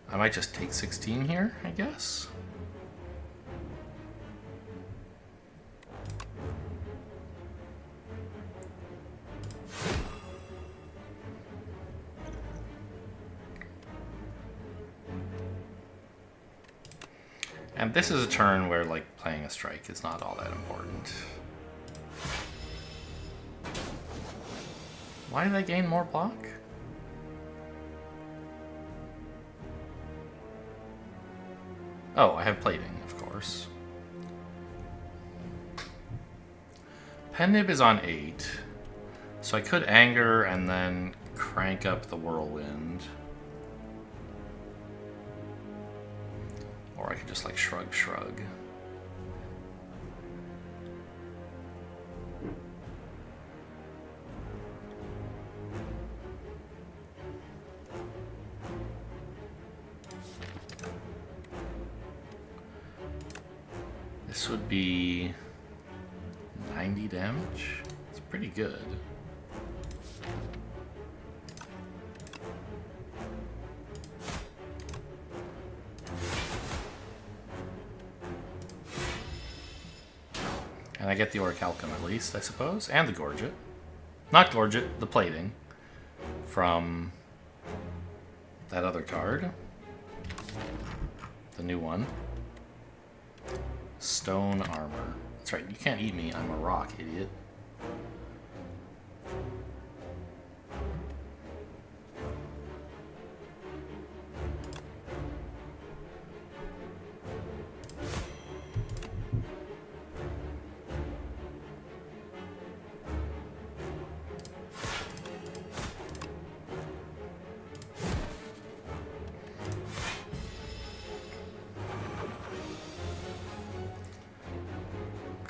I might just take 16 here, I guess. And this is a turn where, like, playing a strike is not all that important. Why did I gain more block? Oh, I have plating, of course. Pen nib is on 8, so I could anger and then crank up the whirlwind. Or I could just, like, shrug. This would be 90 damage. It's pretty good. And I get the Orichalcum at least, I suppose. And the Gorget. Not Gorget, the plating. From that other card. The new one. Stone armor. That's right, you can't eat me. I'm a rock, idiot.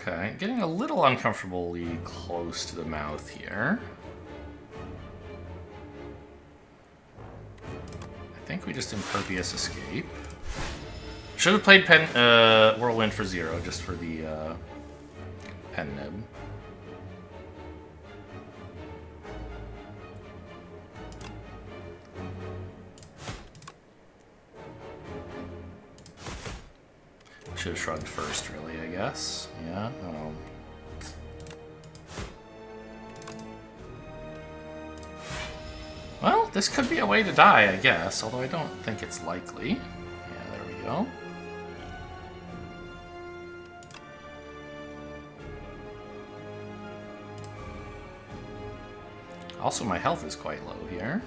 Okay, getting a little uncomfortably close to the mouth here. I think we just Impervious Escape. Should have played Whirlwind for 0, just for the pen nib. Should have shrugged first, really, I guess. Yeah, Well, this could be a way to die, I guess, although I don't think it's likely. Yeah, there we go. Also, my health is quite low here.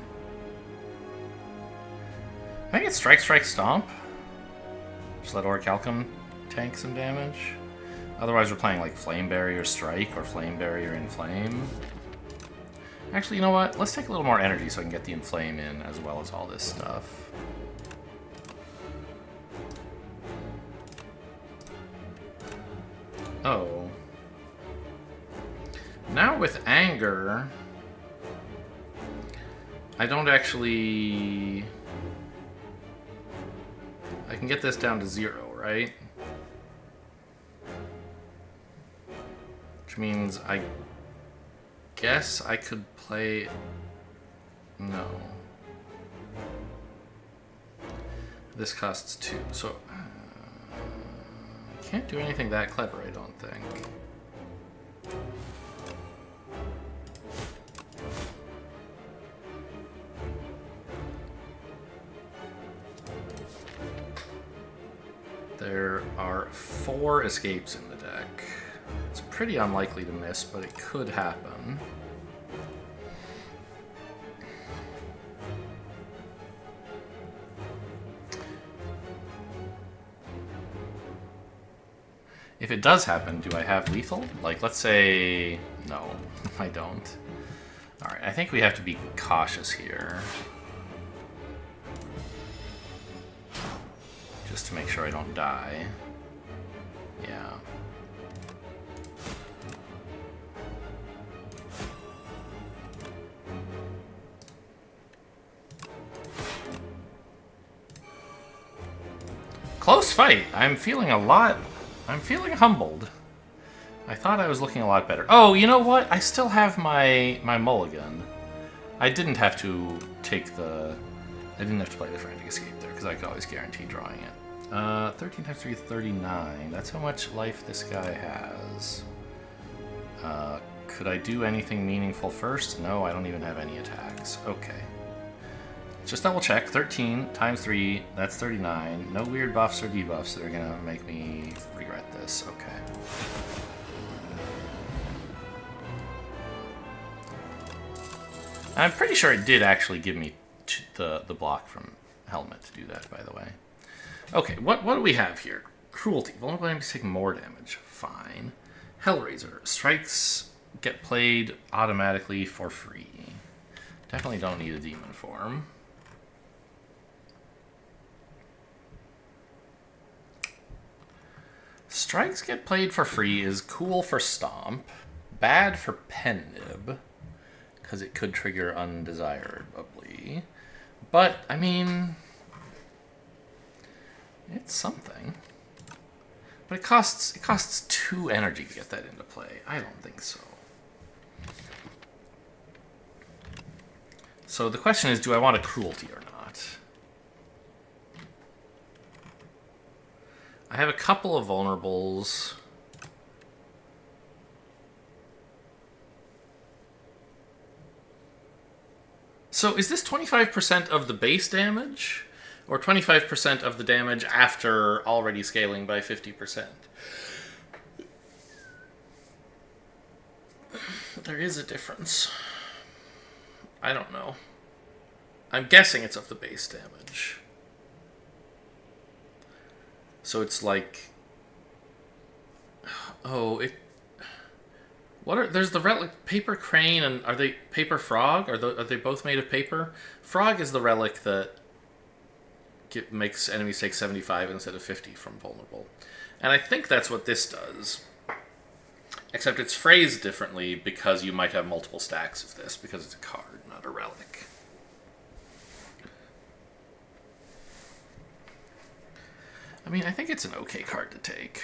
I think it's Strike, Stomp. Just let Orichalcum tank some damage. Otherwise, we're playing like Flame Barrier Strike or Flame Barrier Inflame. Actually, you know what? Let's take a little more energy so I can get the Inflame in as well as all this stuff. Oh. Now with Anger, I don't actually... I can get this down to 0, right? Which means I guess I could play... No. This costs 2, so... can't do anything that clever, I don't think. There are 4 escapes in the deck. It's pretty unlikely to miss, but it could happen. If it does happen, do I have lethal? Like, let's say... No, I don't. Alright, I think we have to be cautious here. Just to make sure I don't die. Yeah. Close fight. I'm feeling humbled. I thought I was looking a lot better. Oh, you know what? I still have my mulligan. I didn't have to take the... I didn't have to play the Frantic Escape there, because I could always guarantee drawing it. 13 times 3 is 39. That's how much life this guy has. Could I do anything meaningful first? No, I don't even have any attacks. Okay. Just double check. 13 times 3, that's 39. No weird buffs or debuffs that are going to make me regret this. Okay. I'm pretty sure it did actually give me the block from Helmet to do that, by the way. Okay, what do we have here? Cruelty. Vulnerable enemies take more damage. Fine. Hellraiser. Strikes get played automatically for free. Definitely don't need a demon form. Strikes get played for free is cool for Stomp. Bad for Pen-Nib, because it could trigger undesirably. But, I mean, it's something. But it costs 2 energy to get that into play. I don't think so. So the question is, do I want a Cruelty or not? I have a couple of vulnerables. So is this 25% of the base damage? Or 25% of the damage after already scaling by 50%? There is a difference. I don't know. I'm guessing it's of the base damage. So it's like... Oh, it... What are... There's the relic Paper Crane, and are they Paper Frog? Are they both made of paper? Frog is the relic that makes enemies take 75 instead of 50 from vulnerable. And I think that's what this does. Except it's phrased differently because you might have multiple stacks of this, because it's a card, not a relic. I mean, I think it's an okay card to take.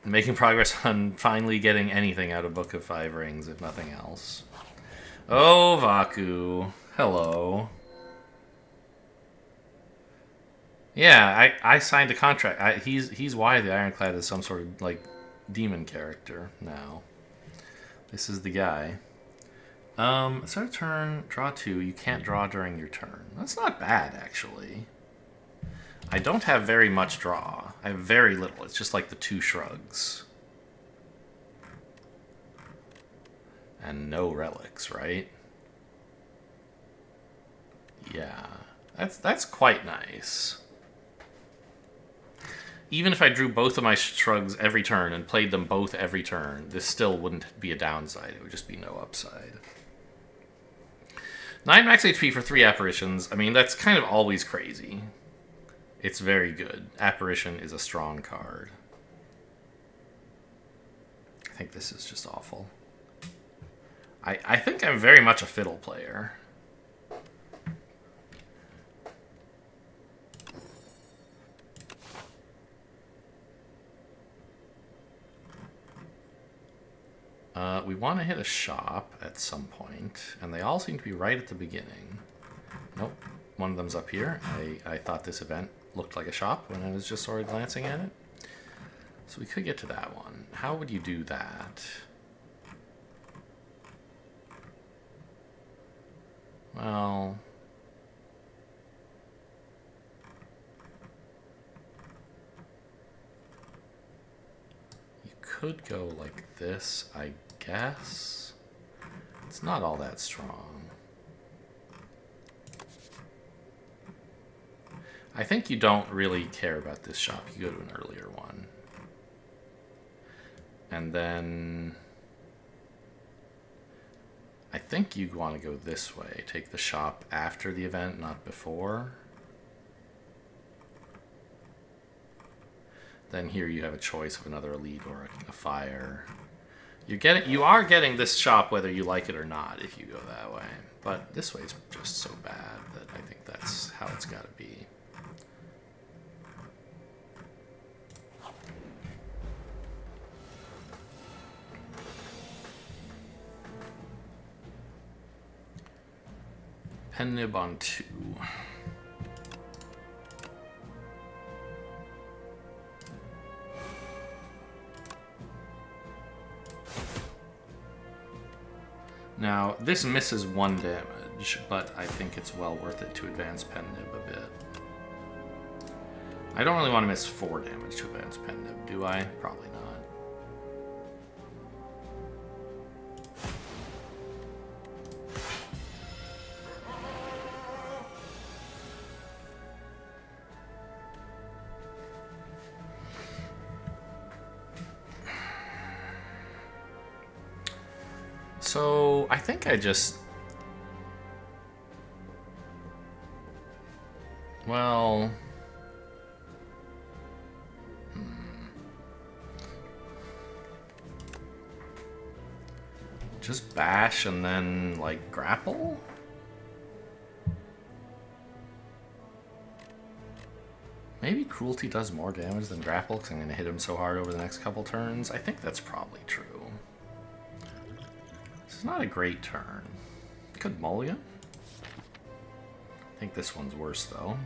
Making progress on finally getting anything out of Book of 5 Rings, if nothing else. Oh, Vaku. Hello. Yeah, I signed a contract. He's why the Ironclad is some sort of, like, demon character now. This is the guy. Start a turn, draw 2. You can't draw during your turn. That's not bad, actually. I don't have very much draw. I have very little. It's just like the 2 shrugs. And no relics, right? Yeah. That's quite nice. Even if I drew both of my shrugs every turn and played them both every turn, this still wouldn't be a downside. It would just be no upside. 9 max HP for 3 apparitions. I mean, that's kind of always crazy. It's very good. Apparition is a strong card. I think this is just awful. I think I'm very much a fiddle player. We want to hit a shop at some point, and they all seem to be right at the beginning. Nope, one of them's up here. I thought this event looked like a shop when I was just sort of glancing at it. So we could get to that one. How would you do that? Well... you could go like this, I guess. It's not all that strong. I think you don't really care about this shop. You go to an earlier one. And then... I think you want to go this way. Take the shop after the event, not before. Then here you have a choice of another elite or a fire. You are getting this shop whether you like it or not if you go that way. But this way is just so bad that I think that's how it's got to be. Pen-Nib on 2. Now, this misses 1 damage. damage, but I think it's well worth it to advance Pen Nib a bit. I don't really want to miss 4 damage to advance Pen Nib, do I? Probably not. So, I think I just... Well... Just bash and then, like, grapple? Maybe Cruelty does more damage than grapple because I'm going to hit him so hard over the next couple turns. I think that's probably true. This is not a great turn. Could mulligan? I think this one's worse, though.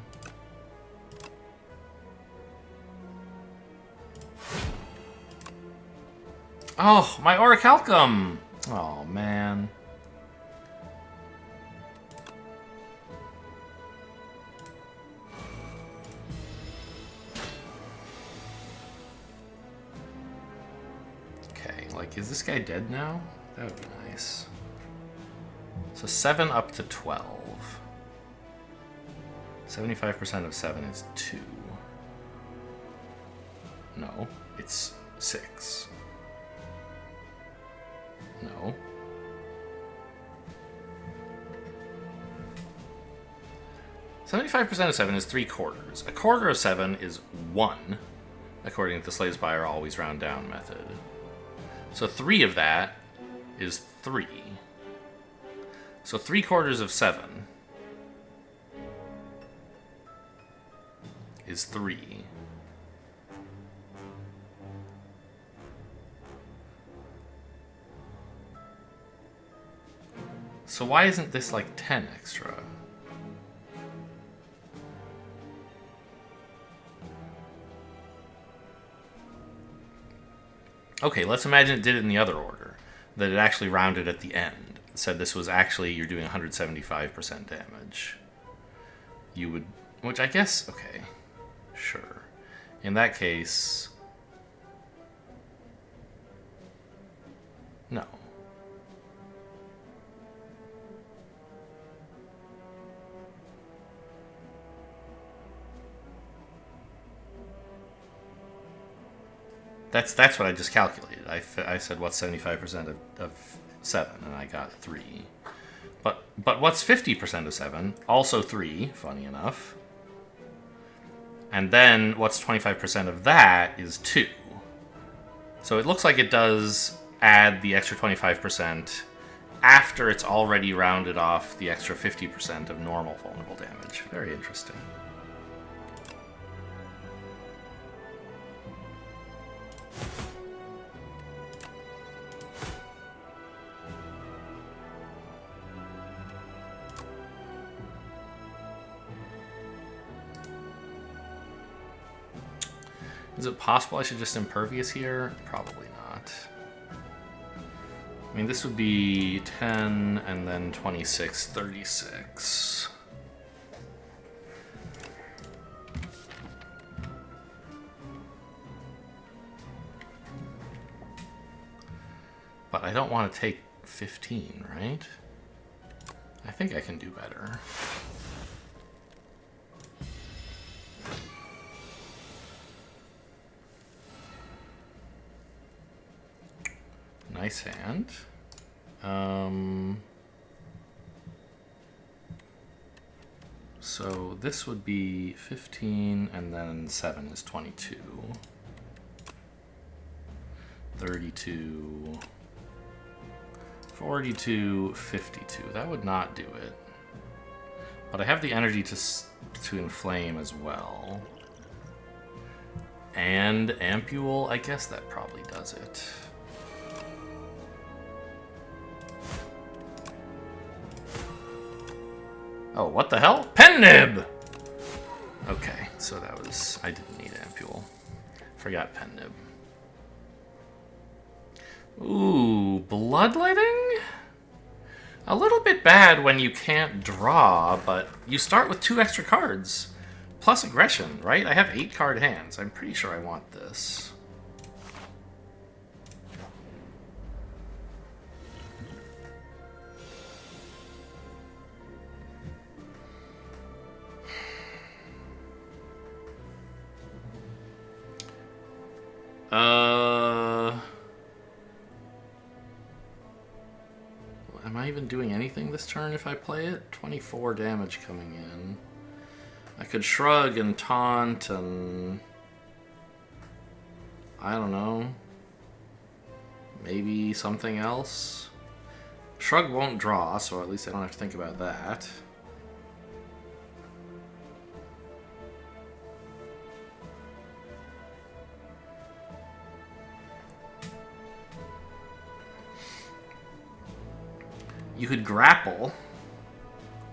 Oh, my Orichalcum! Oh, man. Okay, like, is this guy dead now? That would be nice. So 7 up to 12. 75% of 7 is 2. No, it's 6. No. "75% of 7 is 3/4. A quarter of 7 is 1, according to the Slay Spire always round down method. So 3 of that is 3. So 3/4 of 7 is 3. So why isn't this like 10 extra? Okay, let's imagine it did it in the other order. That it actually rounded at the end. It said this was actually, you're doing 175% damage. You would, which I guess, okay, sure. In that case, no. That's what I just calculated. I said what's 75% of 7, and I got 3. But what's 50% of 7? Also 3, funny enough. And then what's 25% of that is 2. So it looks like it does add the extra 25% after it's already rounded off the extra 50% of normal vulnerable damage. Very interesting. Is it possible I should just Impervious here? Probably not. I mean, this would be 10 and then 26, 36. But I don't want to take 15, right? I think I can do better. Nice hand. So this would be 15, and then 7 is 22. 32. 42, 52. That would not do it. But I have the energy to inflame as well. And Ampule, I guess that probably does it. Oh, what the hell? Pen Nib! Okay, so that was... I didn't need Ampule. Forgot Pen Nib. Ooh, Bloodletting? A little bit bad when you can't draw, but you start with 2 extra cards. Plus aggression, right? I have 8 card hands. I'm pretty sure I want this. Am I even doing anything this turn if I play it? 24 damage coming in. I could shrug and taunt and... I don't know. Maybe something else? Shrug won't draw, so at least I don't have to think about that. You could grapple,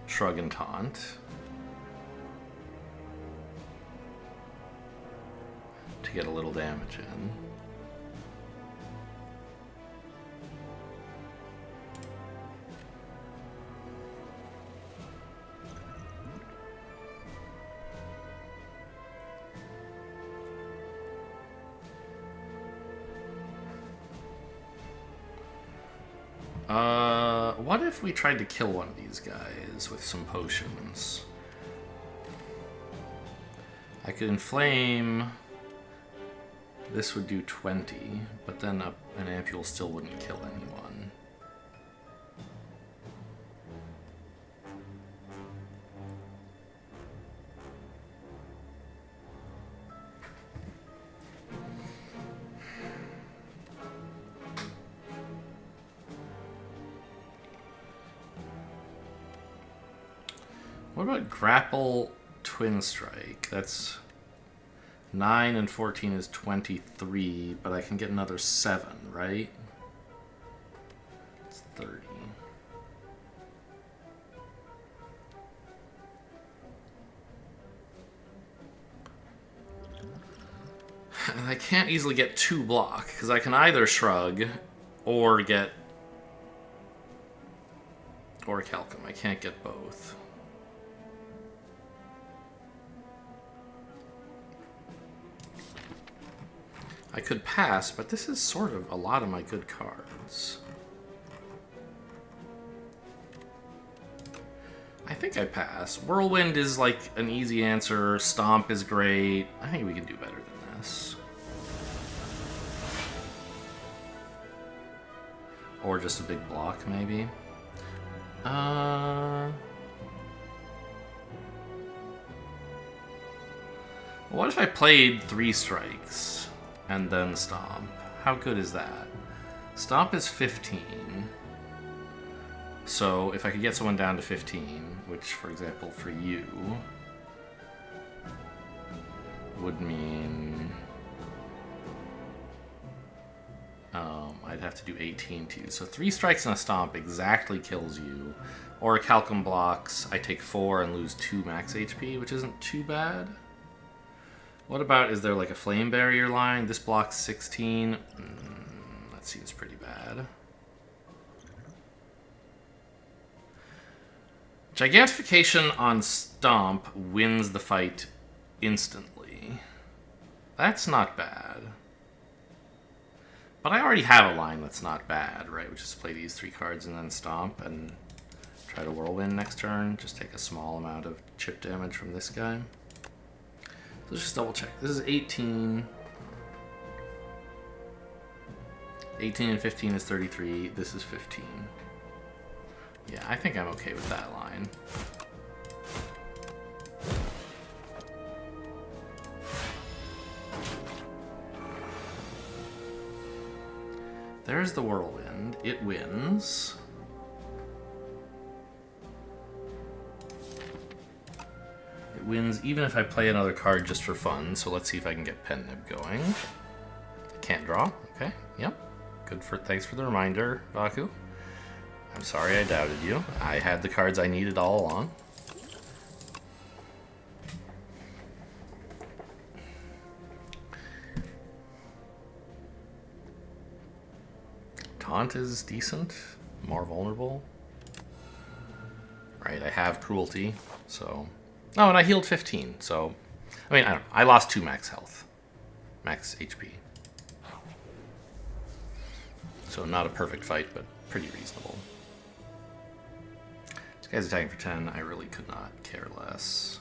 shrug and taunt. To get a little damage in. What if we tried to kill one of these guys with some potions? I could inflame. This would do 20, but then an ampule still wouldn't kill anyone. What about grapple twin strike? That's 9 and 14 is 23, but I can get another 7, right? It's 30. And I can't easily get 2 block, because I can either shrug or get... or Calcum. I can't get both. I could pass, but this is sort of a lot of my good cards. I think I pass. Whirlwind is like an easy answer. Stomp is great. I think we can do better than this. Or just a big block, maybe. What if I played 3 strikes? And then Stomp. How good is that? Stomp is 15. So if I could get someone down to 15, which, for example, for you, would mean... I'd have to do 18 to you. So 3 strikes and a Stomp exactly kills you. Or a Calcum blocks. I take 4 and lose 2 max HP, which isn't too bad. What about, is there like a flame barrier line? This blocks 16. That seems pretty bad. Gigantification on Stomp wins the fight instantly. That's not bad. But I already have a line that's not bad, right? We just play these 3 cards and then Stomp and try to Whirlwind next turn. Just take a small amount of chip damage from this guy. So let's just double check. This is 18. 18 and 15 is 33. This is 15. Yeah, I think I'm okay with that line. There's the Whirlwind. It wins. It wins even if I play another card just for fun, so let's see if I can get Pen Nib going. Can't draw. Okay, yep. Good for. Thanks for the reminder, Vaku. I'm sorry I doubted you. I had the cards I needed all along. Taunt is decent. More vulnerable. right? I have cruelty, so... Oh, and I healed 15, so... I mean, I don't know. I lost 2 max health. Max HP. So not a perfect fight, but pretty reasonable. This guy's attacking for 10. I really could not care less.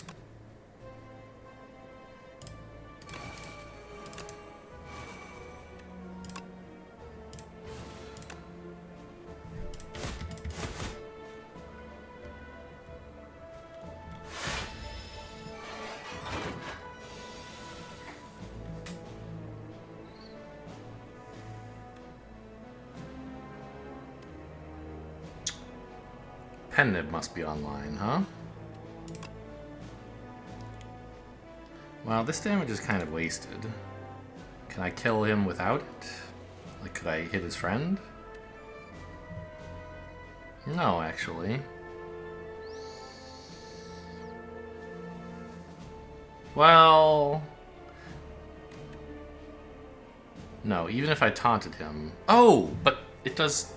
Pennib must be online, huh? Well, this damage is kind of wasted. Can I kill him without it? Like, could I hit his friend? No, actually. Well... No, even if I taunted him... Oh, but it does...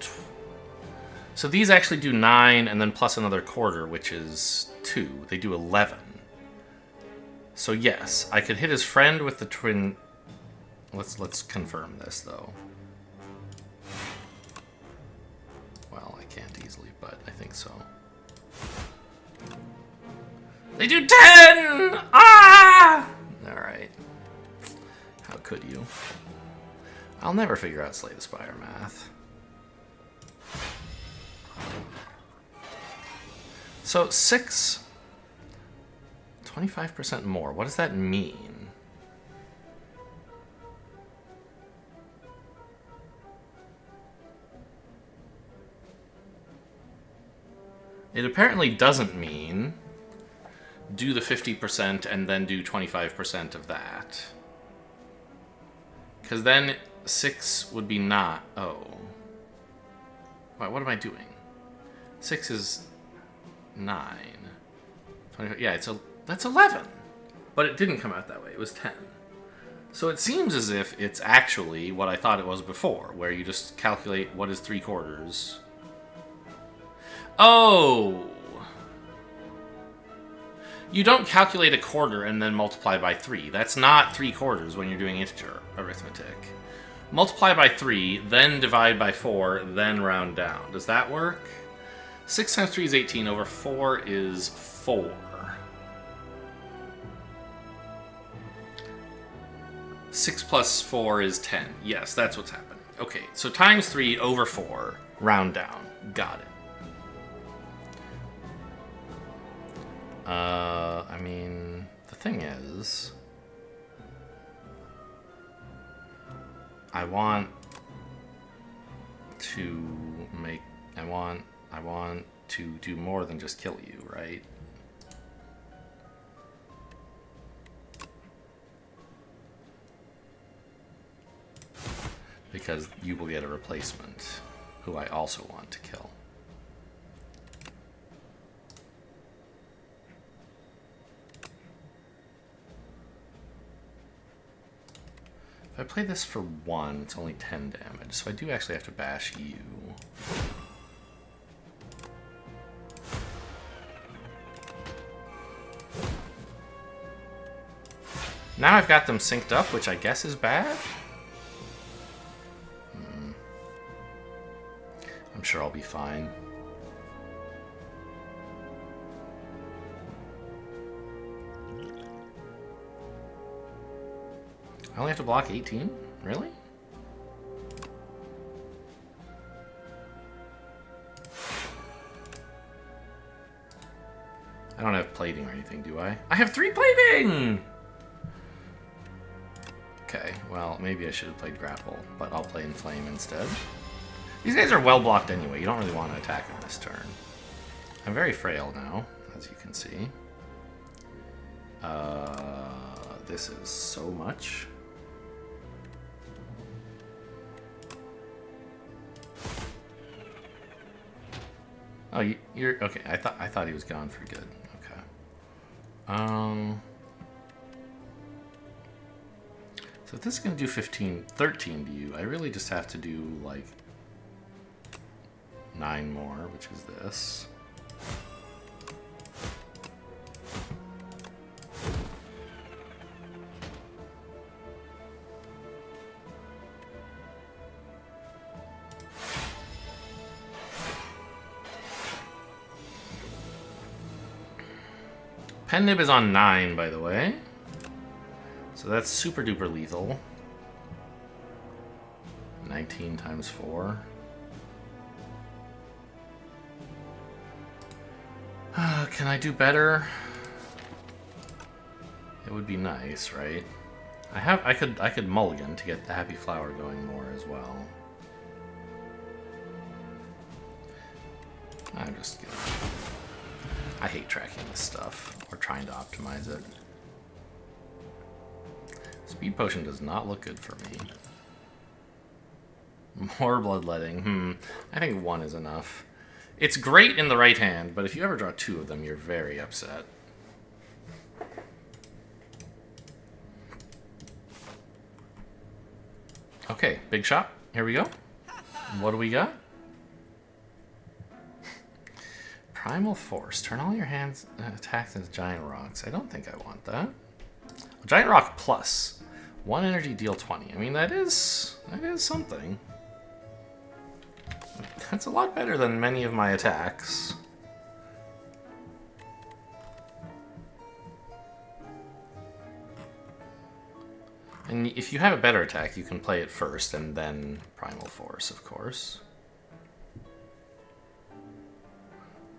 So these actually do 9 and then plus another quarter, which is 2. They do 11. So yes, I could hit his friend with the twin... Let's confirm this, though. Well, I can't easily, but I think so. They do 10! Ah! Alright. How could you? I'll never figure out Slay the Spire math. So 6, 25% more. What does that mean? It apparently doesn't mean do the 50% and then do 25% of that. Because then 6 would be not... Oh. What am I doing? 6 is... 9. 20, yeah, that's 11. But it didn't come out that way. It was 10. So it seems as if it's actually what I thought it was before, where you just calculate what is 3/4. Oh! You don't calculate a quarter and then multiply by 3. That's not 3/4 when you're doing integer arithmetic. Multiply by 3, then divide by 4, then round down. Does that work? 6 times 3 is 18, over 4 is 4. 6 plus 4 is 10. Yes, that's what's happening. Okay, so times 3 over 4, round down. Got it. I mean, the thing is... I want to make... I want to do more than just kill you, right? Because you will get a replacement, who I also want to kill. If I play this for 1, it's only 10 damage, so I do actually have to bash you. Now I've got them synced up, which I guess is bad? I'm sure I'll be fine. I only have to block 18? Really? I don't have plating or anything, do I? I have 3 plating! Okay, well, maybe I should have played grapple, but I'll play Inflame instead. These guys are well blocked anyway. You don't really want to attack them this turn. I'm very frail now, as you can see. This is so much. Oh, you're okay. I thought he was gone for good. Okay. So if this is gonna do 13 to you, I really just have to do like 9 more, which is this. Pen Nib is on 9, by the way. So that's super duper lethal. 19 times 4. Can I do better? It would be nice, right? I could mulligan to get the Happy Flower going more as well. I'm just gonna... I hate tracking this stuff, or trying to optimize it. Speed Potion does not look good for me. More Bloodletting. I think 1 is enough. It's great in the right hand, but if you ever draw 2 of them, you're very upset. Okay, big shot. Here we go. What do we got? Primal Force. Turn all your hands attacks as giant rocks. I don't think I want that. Giant Rock plus 1 energy, deal 20. I mean, that is something. That's a lot better than many of my attacks. And if you have a better attack, you can play it first and then Primal Force, of course.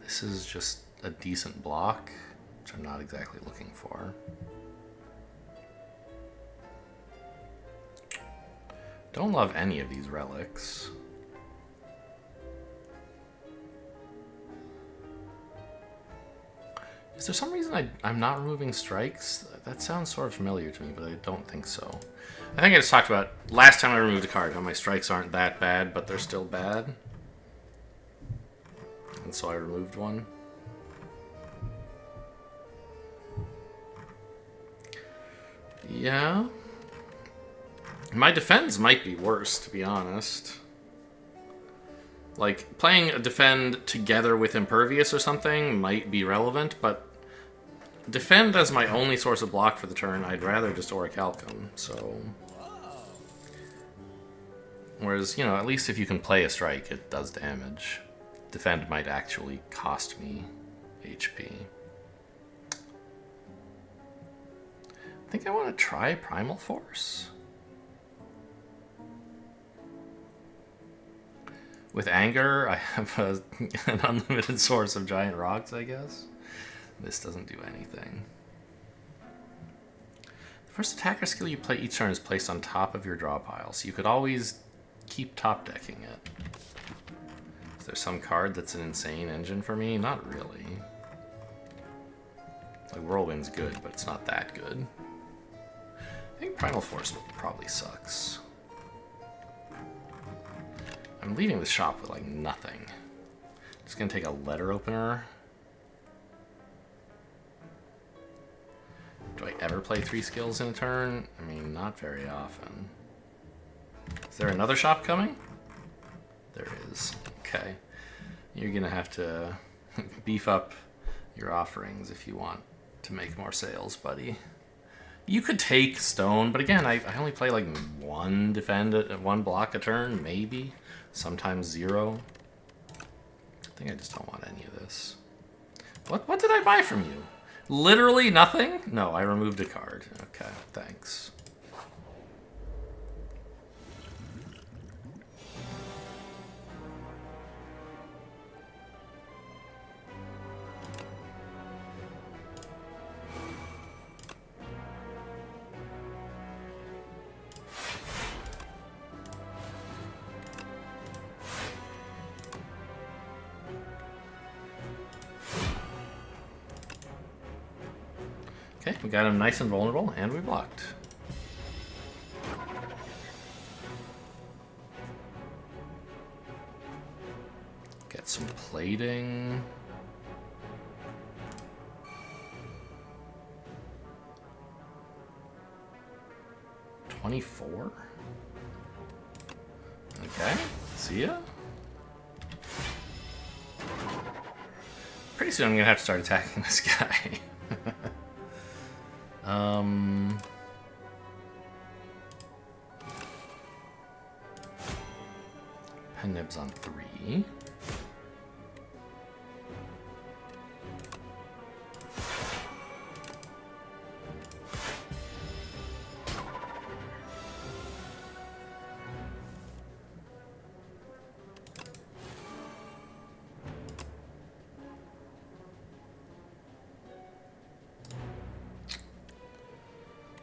This is just a decent block, which I'm not exactly looking for. Don't love any of these relics. Is there some reason I'm not removing strikes? That sounds sort of familiar to me, but I don't think so. I think I just talked about last time I removed a card, how my strikes aren't that bad, but they're still bad. And so I removed one. Yeah. My defense might be worse, to be honest. Like, playing a defend together with Impervious or something might be relevant, but defend as my only source of block for the turn, I'd rather just Orichalcum, so... Whereas, you know, at least if you can play a strike, it does damage. Defend might actually cost me HP. I think I want to try Primal Force. With Anger, I have an unlimited source of giant rocks, I guess. This doesn't do anything. The first attacker skill you play each turn is placed on top of your draw pile, so you could always keep top decking it. Is there some card that's an insane engine for me? Not really. Like, Whirlwind's good, but it's not that good. I think Primal Force probably sucks. I'm leaving the shop with, like, nothing. Just gonna take a letter opener. Do I ever play 3 skills in a turn? I mean, not very often. Is there another shop coming? There is. Okay. You're gonna have to beef up your offerings if you want to make more sales, buddy. You could take stone, but again, I only play like 1 defend, 1 block a turn, maybe. Sometimes 0. I think I just don't want any of this. What did I buy from you? Literally nothing? No, I removed a card. Okay, thanks. Okay, we got him nice and vulnerable, and we blocked. Get some plating. $24? Okay, see ya. Pretty soon I'm gonna have to start attacking this guy. Pen Nib's on 3.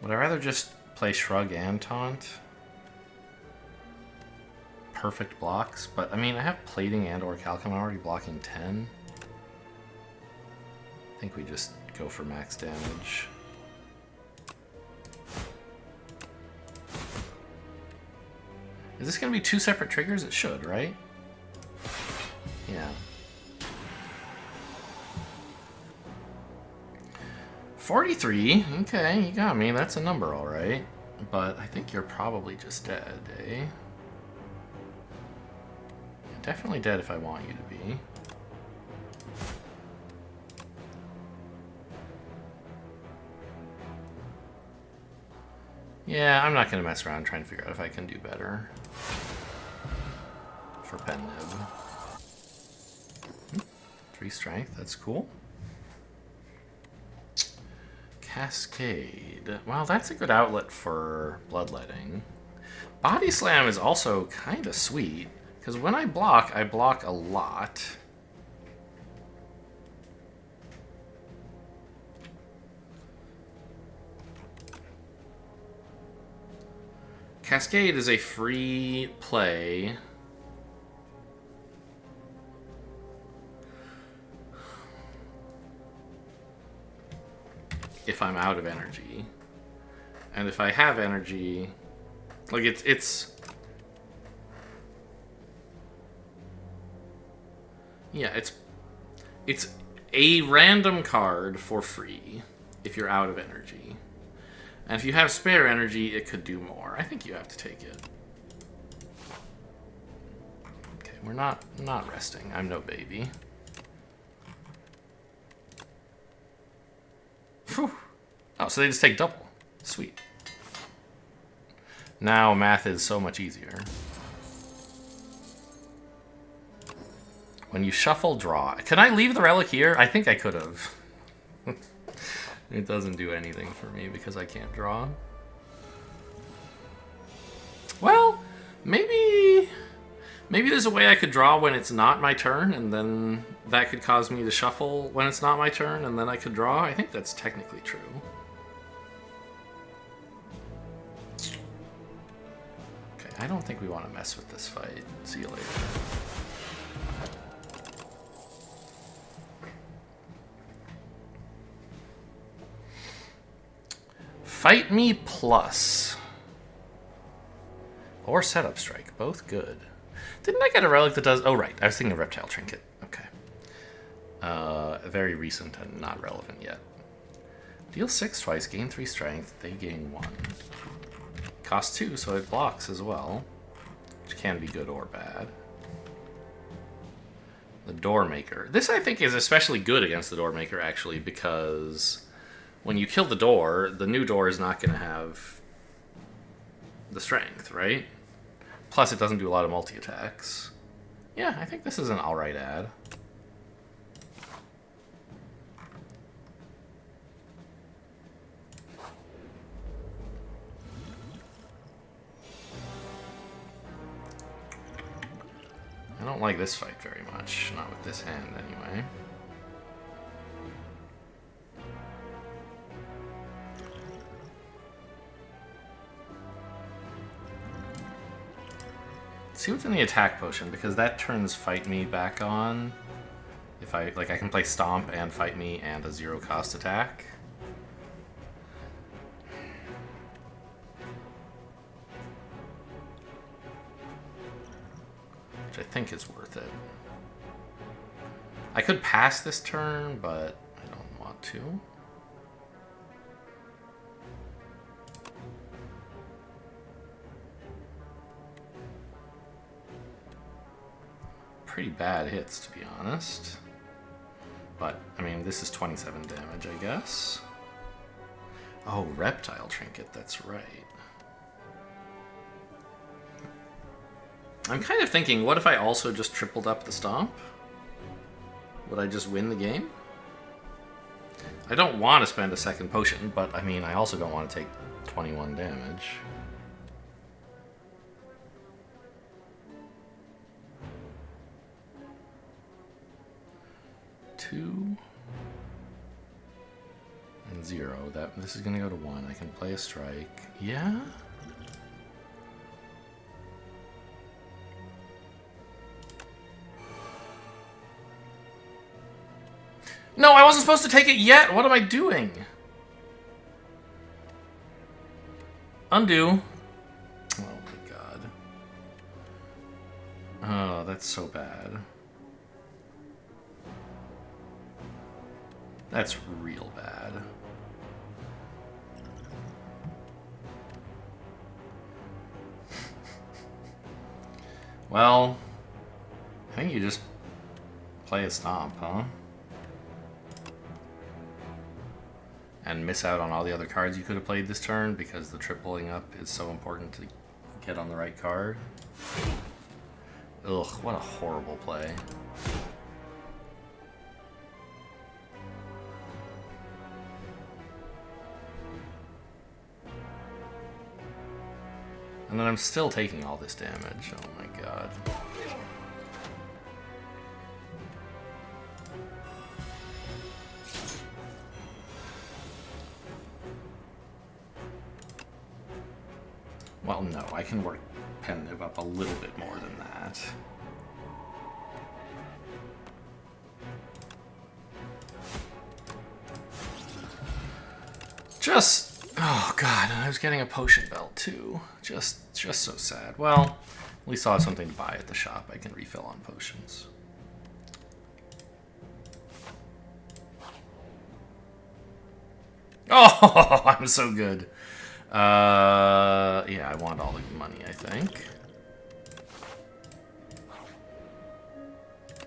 Would I rather just play Shrug and Taunt? Perfect blocks, but I mean, I have Plating and or Calcum. I'm already blocking 10. I think we just go for max damage. Is this going to be 2 separate triggers? It should, right? Yeah. 43. Okay, you got me. That's a number, all right. But I think you're probably just dead, eh? You're definitely dead if I want you to be. Yeah, I'm not going to mess around trying to figure out if I can do better. For Pen Nib. 3 strength, that's cool. Cascade. Well, that's a good outlet for bloodletting. Body Slam is also kind of sweet, because when I block a lot. Cascade is a free play. If I'm out of energy. And if I have energy, like it's yeah, it's a random card for free if you're out of energy. And if you have spare energy, it could do more. I think you have to take it. Okay, we're not resting. I'm no baby. Whew. Oh, so they just take double. Sweet. Now math is so much easier. When you shuffle, draw. Can I leave the relic here? I think I could have. It doesn't do anything for me because I can't draw. Well, maybe there's a way I could draw when it's not my turn, and then that could cause me to shuffle when it's not my turn, and then I could draw. I think that's technically true. Okay, I don't think we want to mess with this fight. See you later. Fight Me Plus. Or Setup Strike. Both good. Didn't I get a relic that does... Oh, right. I was thinking of Reptile Trinket. Okay. Very recent and not relevant yet. Deal 6 twice. Gain 3 strength. They gain 1. Cost 2, so it blocks as well. Which can be good or bad. The Doormaker. This, I think, is especially good against the Doormaker, actually, because... when you kill the door, the new door is not going to have the strength, right? Plus, it doesn't do a lot of multi-attacks. Yeah, I think this is an alright ad. I don't like this fight very much. Not with this hand, anyway. See what's in the attack potion, because that turns Fight Me back on. If I can play Stomp and Fight Me and a 0-cost attack. Which I think is worth it. I could pass this turn, but I don't want to. Pretty bad hits, to be honest. But, I mean, this is 27 damage, I guess. Oh, Reptile Trinket, that's right. I'm kind of thinking, what if I also just tripled up the Stomp? Would I just win the game? I don't want to spend a second potion, but, I mean, I also don't want to take 21 damage. And and 0. This is gonna go to 1. I can play a strike. Yeah? No, I wasn't supposed to take it yet! What am I doing? Undo. Oh my god. Oh, that's so bad. That's real bad. Well, I think you just play a stomp, huh? And miss out on all the other cards you could have played this turn because the tripling up is so important to get on the right card. Ugh, what a horrible play. And then I'm still taking all this damage. Oh my god. Well, no, I can work Pensive up a little bit more than that. Oh god, I was getting a potion belt too. Just so sad. Well, at least I'll have something to buy at the shop. I can refill on potions. Oh, I'm so good. Yeah, I want all the money, I think.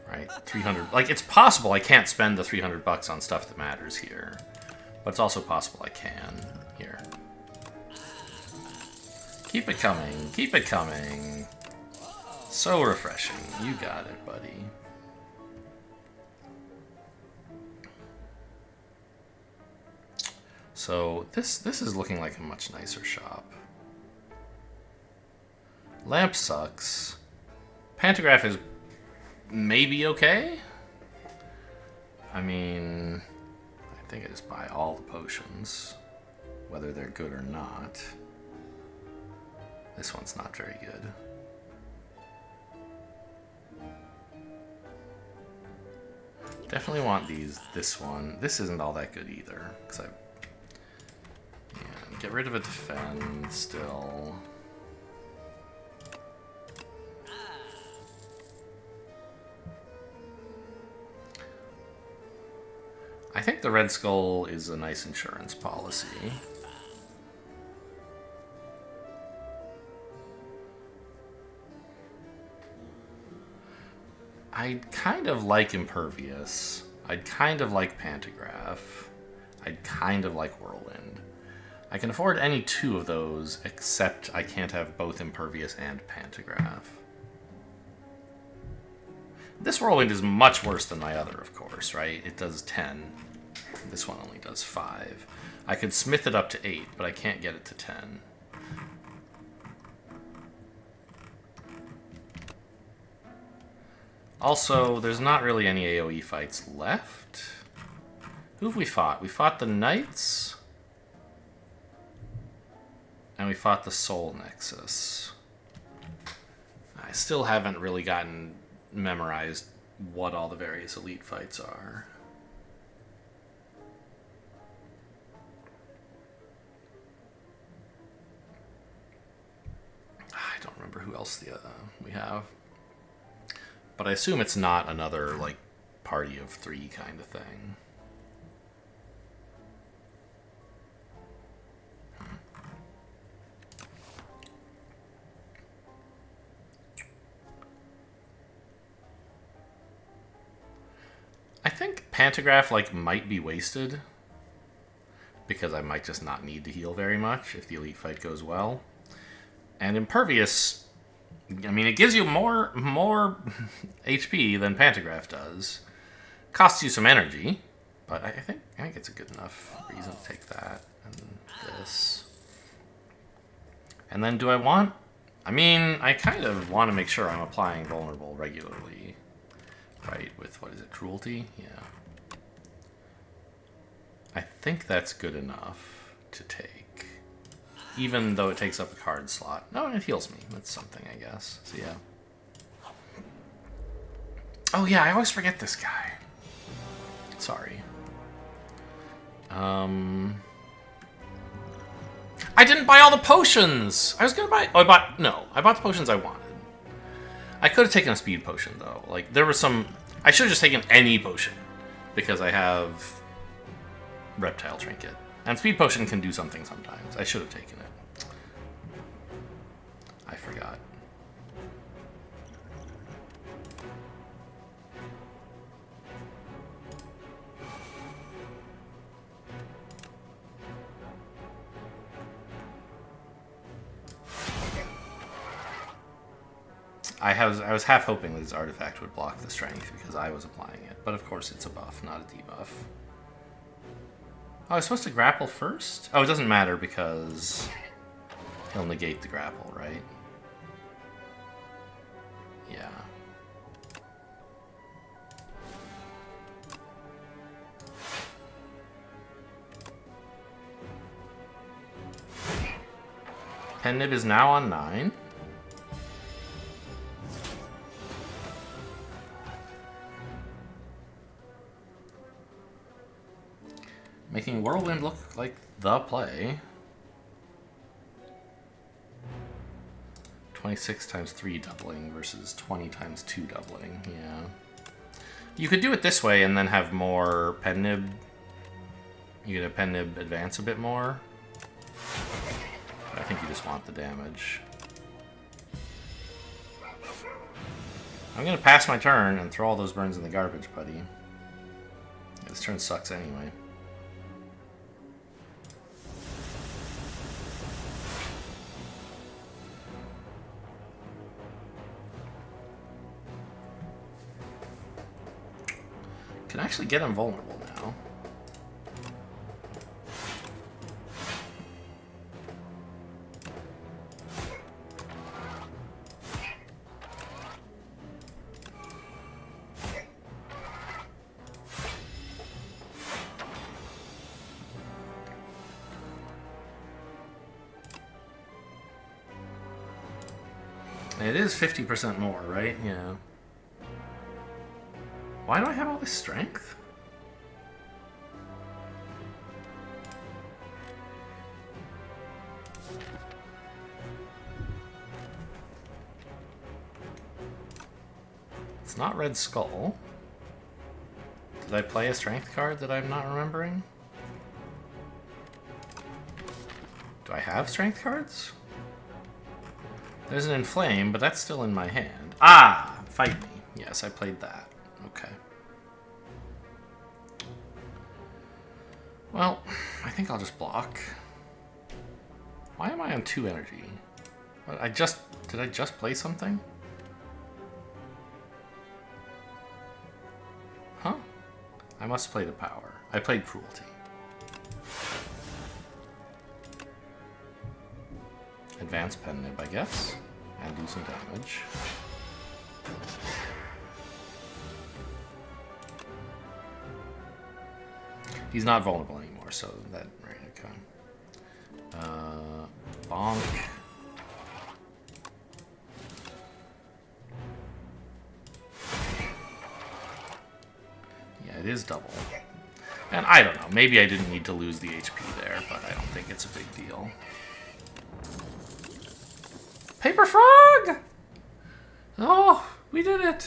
Right, 300. Like, it's possible I can't spend the 300 bucks on stuff that matters here. But it's also possible I can. Here. Keep it coming. Keep it coming. So refreshing. You got it, buddy. So this is looking like a much nicer shop. Lamp sucks. Pantograph is maybe okay. I mean, I think I just buy all the potions, whether they're good or not. This one's not very good. Definitely want this one. This isn't all that good either, because get rid of a defend still. I think the Red Skull is a nice insurance policy. I'd kind of like Impervious. I'd kind of like Pantograph. I'd kind of like Whirlwind. I can afford any two of those, except I can't have both Impervious and Pantograph. This Whirlwind is much worse than my other, of course, right? It does 10. This one only does 5. I could smith it up to 8, but I can't get it to 10. Also, there's not really any AoE fights left. Who have we fought? We fought the Knights. And we fought the Soul Nexus. I still haven't really gotten memorized what all the various elite fights are. I don't remember who else we have. But I assume it's not another, like, party of 3 kind of thing. I think Pantograph, like, might be wasted. Because I might just not need to heal very much if the elite fight goes well. And Impervious, I mean, it gives you more HP than Pantograph does. Costs you some energy, but I think it's a good enough reason to take that and this. And then do I want... I mean, I kind of want to make sure I'm applying Vulnerable regularly. Right, with, what is it, Cruelty? Yeah. I think that's good enough to take. Even though it takes up a card slot. No, it heals me. That's something, I guess. So, yeah. Oh, yeah, I always forget this guy. Sorry. I didn't buy all the potions! I was gonna buy... Oh, I bought the potions I wanted. I could have taken a speed potion, though. Like, there was some... I should have just taken any potion. Because I have... Reptile Trinket. And speed potion can do something sometimes. I should have taken it. I forgot. I was half hoping that his artifact would block the strength because I was applying it. But of course it's a buff, not a debuff. Oh, I was supposed to grapple first? Oh, it doesn't matter because he'll negate the grapple, right? Yeah. Pen Nib is now on 9. Making Whirlwind look like the play. 26 times 3 doubling versus 20 times 2 doubling, yeah. You could do it this way and then have more Pen Nib. You could have Pen Nib advance a bit more. But I think you just want the damage. I'm gonna pass my turn and throw all those burns in the garbage, buddy. Yeah, this turn sucks anyway. Can actually get him vulnerable now. It is 50% more, right? Yeah. Why do I have all this strength? It's not Red Skull. Did I play a strength card that I'm not remembering? Do I have strength cards? There's an Inflame, but that's still in my hand. Ah! Fight me. Yes, I played that. Okay. Well, I think I'll just block. Why am I on 2 energy? Did I just play something? Huh? I must play the power. I played Cruelty. Advance Pen Nib, I guess, and do some damage. He's not vulnerable anymore, so that right, okay. Bonk. Yeah, it is double. And I don't know, maybe I didn't need to lose the HP there, but I don't think it's a big deal. Paper Frog! Oh, we did it!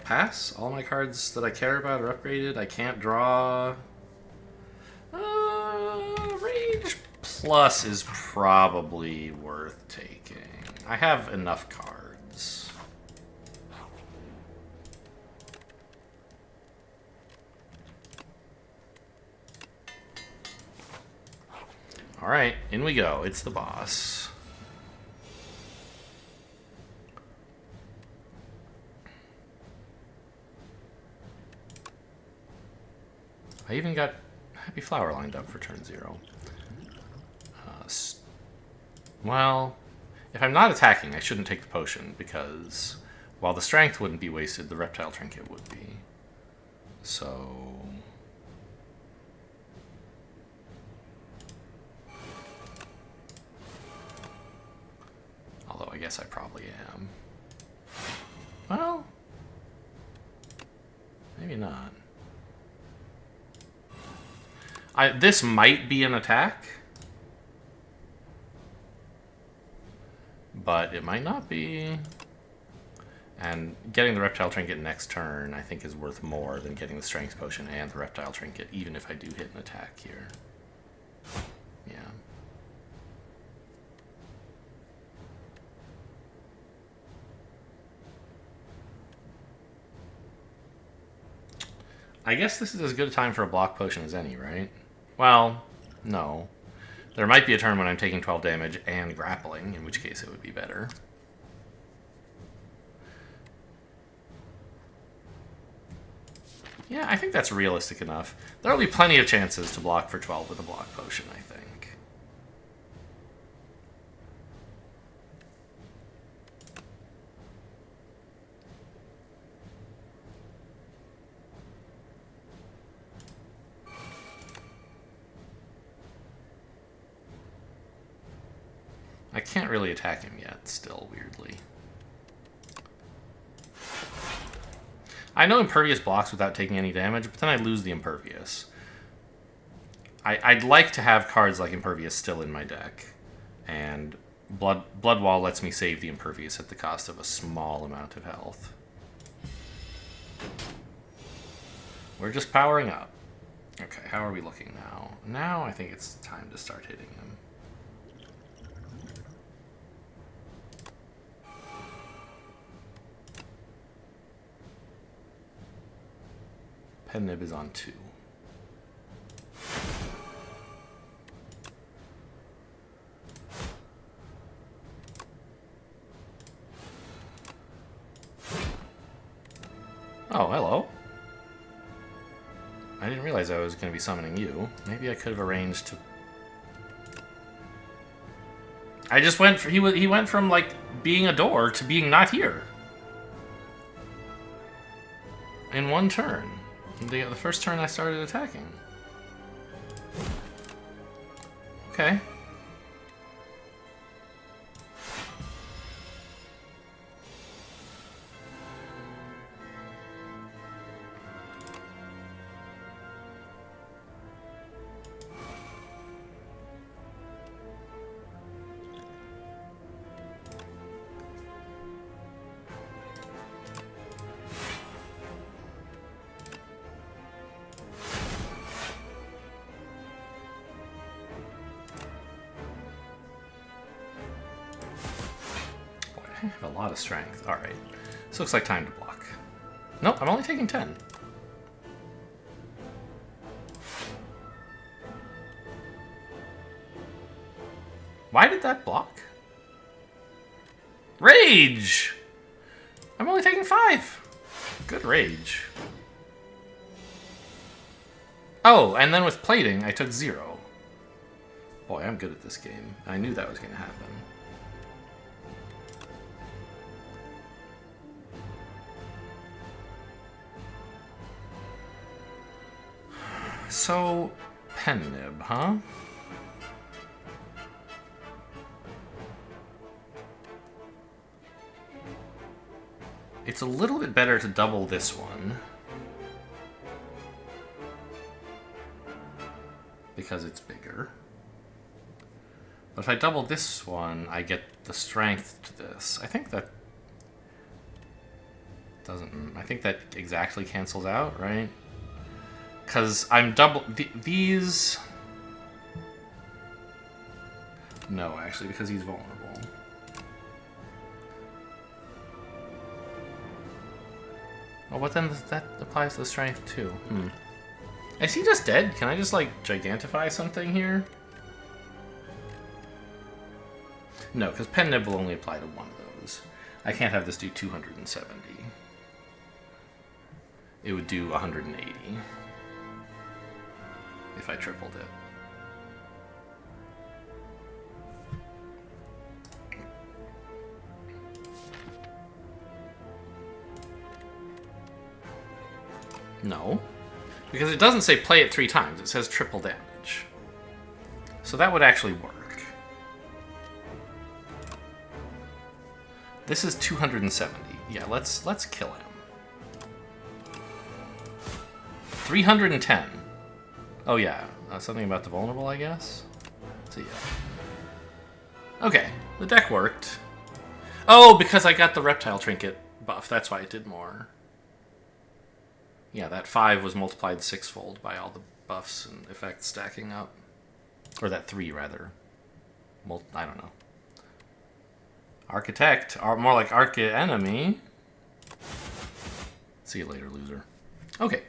Pass. All my cards that I care about are upgraded. I can't draw. Rage Plus is probably worth taking. I have enough cards. Alright, in we go. It's the boss. I even got Happy Flower lined up for turn 0. Well, if I'm not attacking, I shouldn't take the potion, because while the strength wouldn't be wasted, the Reptile Trinket would be. So guess I probably am. Well, maybe not. This might be an attack, but it might not be. And getting the Reptile Trinket next turn, I think, is worth more than getting the Strength Potion and the Reptile Trinket, even if I do hit an attack here. Yeah. I guess this is as good a time for a block potion as any, right? Well, no. There might be a turn when I'm taking 12 damage and grappling, in which case it would be better. Yeah, I think that's realistic enough. There'll be plenty of chances to block for 12 with a block potion, I think. I can't really attack him yet, still, weirdly. I know Impervious blocks without taking any damage, but then I lose the Impervious. I'd like to have cards like Impervious still in my deck. And Blood Wall lets me save the Impervious at the cost of a small amount of health. We're just powering up. Okay, how are we looking now? Now I think it's time to start hitting him. Pen Nib is on 2. Oh, hello. I didn't realize I was going to be summoning you. Maybe I could have arranged to... I just went... he went from, like, being a door to being not here. In one turn. The first turn I started attacking. Okay. I have a lot of strength. Alright. This looks like time to block. Nope, I'm only taking 10. Why did that block? Rage! I'm only taking 5. Good rage. Oh, and then with plating, I took 0. Boy, I'm good at this game. I knew that was going to happen. So, Pen Nib, huh? It's a little bit better to double this one. Because it's bigger. But if I double this one, I get the strength to this. I think that doesn't... I think that exactly cancels out, right? Because I'm double... these... No, actually, because he's vulnerable. Oh, but then that applies to the strength, too. Is he just dead? Can I just, like, gigantify something here? No, because Pen Nib will only apply to one of those. I can't have this do 270. It would do 180. If I tripled it. No. Because it doesn't say play it 3 times. It says triple damage. So that would actually work. This is 270. Yeah, let's kill him. 310. Oh yeah, something about the vulnerable, I guess. So yeah. Okay, the deck worked. Oh, because I got the reptile trinket buff. That's why it did more. Yeah, that 5 was multiplied 6-fold by all the buffs and effects stacking up. Or that 3, rather. I don't know. Architect, more like Arch-enemy. See you later, loser. Okay.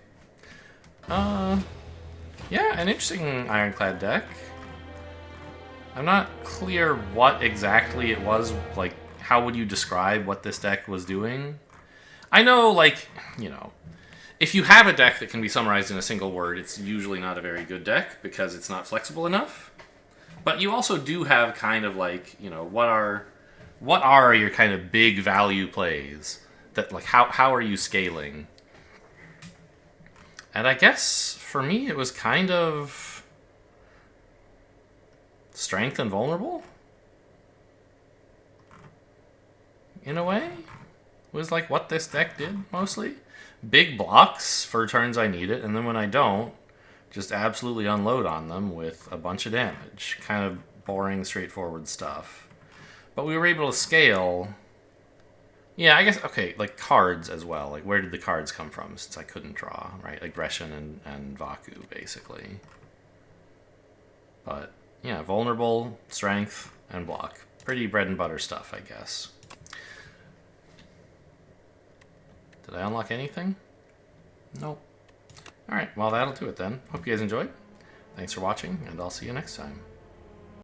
Yeah, an interesting Ironclad deck. I'm not clear what exactly it was, like, how would you describe what this deck was doing? I know, like, you know, if you have a deck that can be summarized in a single word, it's usually not a very good deck because it's not flexible enough. But you also do have kind of like, you know, what are your kind of big value plays that, like, how are you scaling? And I guess for me it was kind of strength and vulnerable in a way. It was like what this deck did mostly. Big blocks for turns I need it, and then when I don't, just absolutely unload on them with a bunch of damage. Kind of boring, straightforward stuff. But we were able to scale. Yeah, I guess, okay, like cards as well. Like, where did the cards come from since I couldn't draw, right? Aggression and Vaku, basically. But, yeah, vulnerable, strength, and block. Pretty bread and butter stuff, I guess. Did I unlock anything? Nope. Alright, well, that'll do it then. Hope you guys enjoyed. Thanks for watching, and I'll see you next time.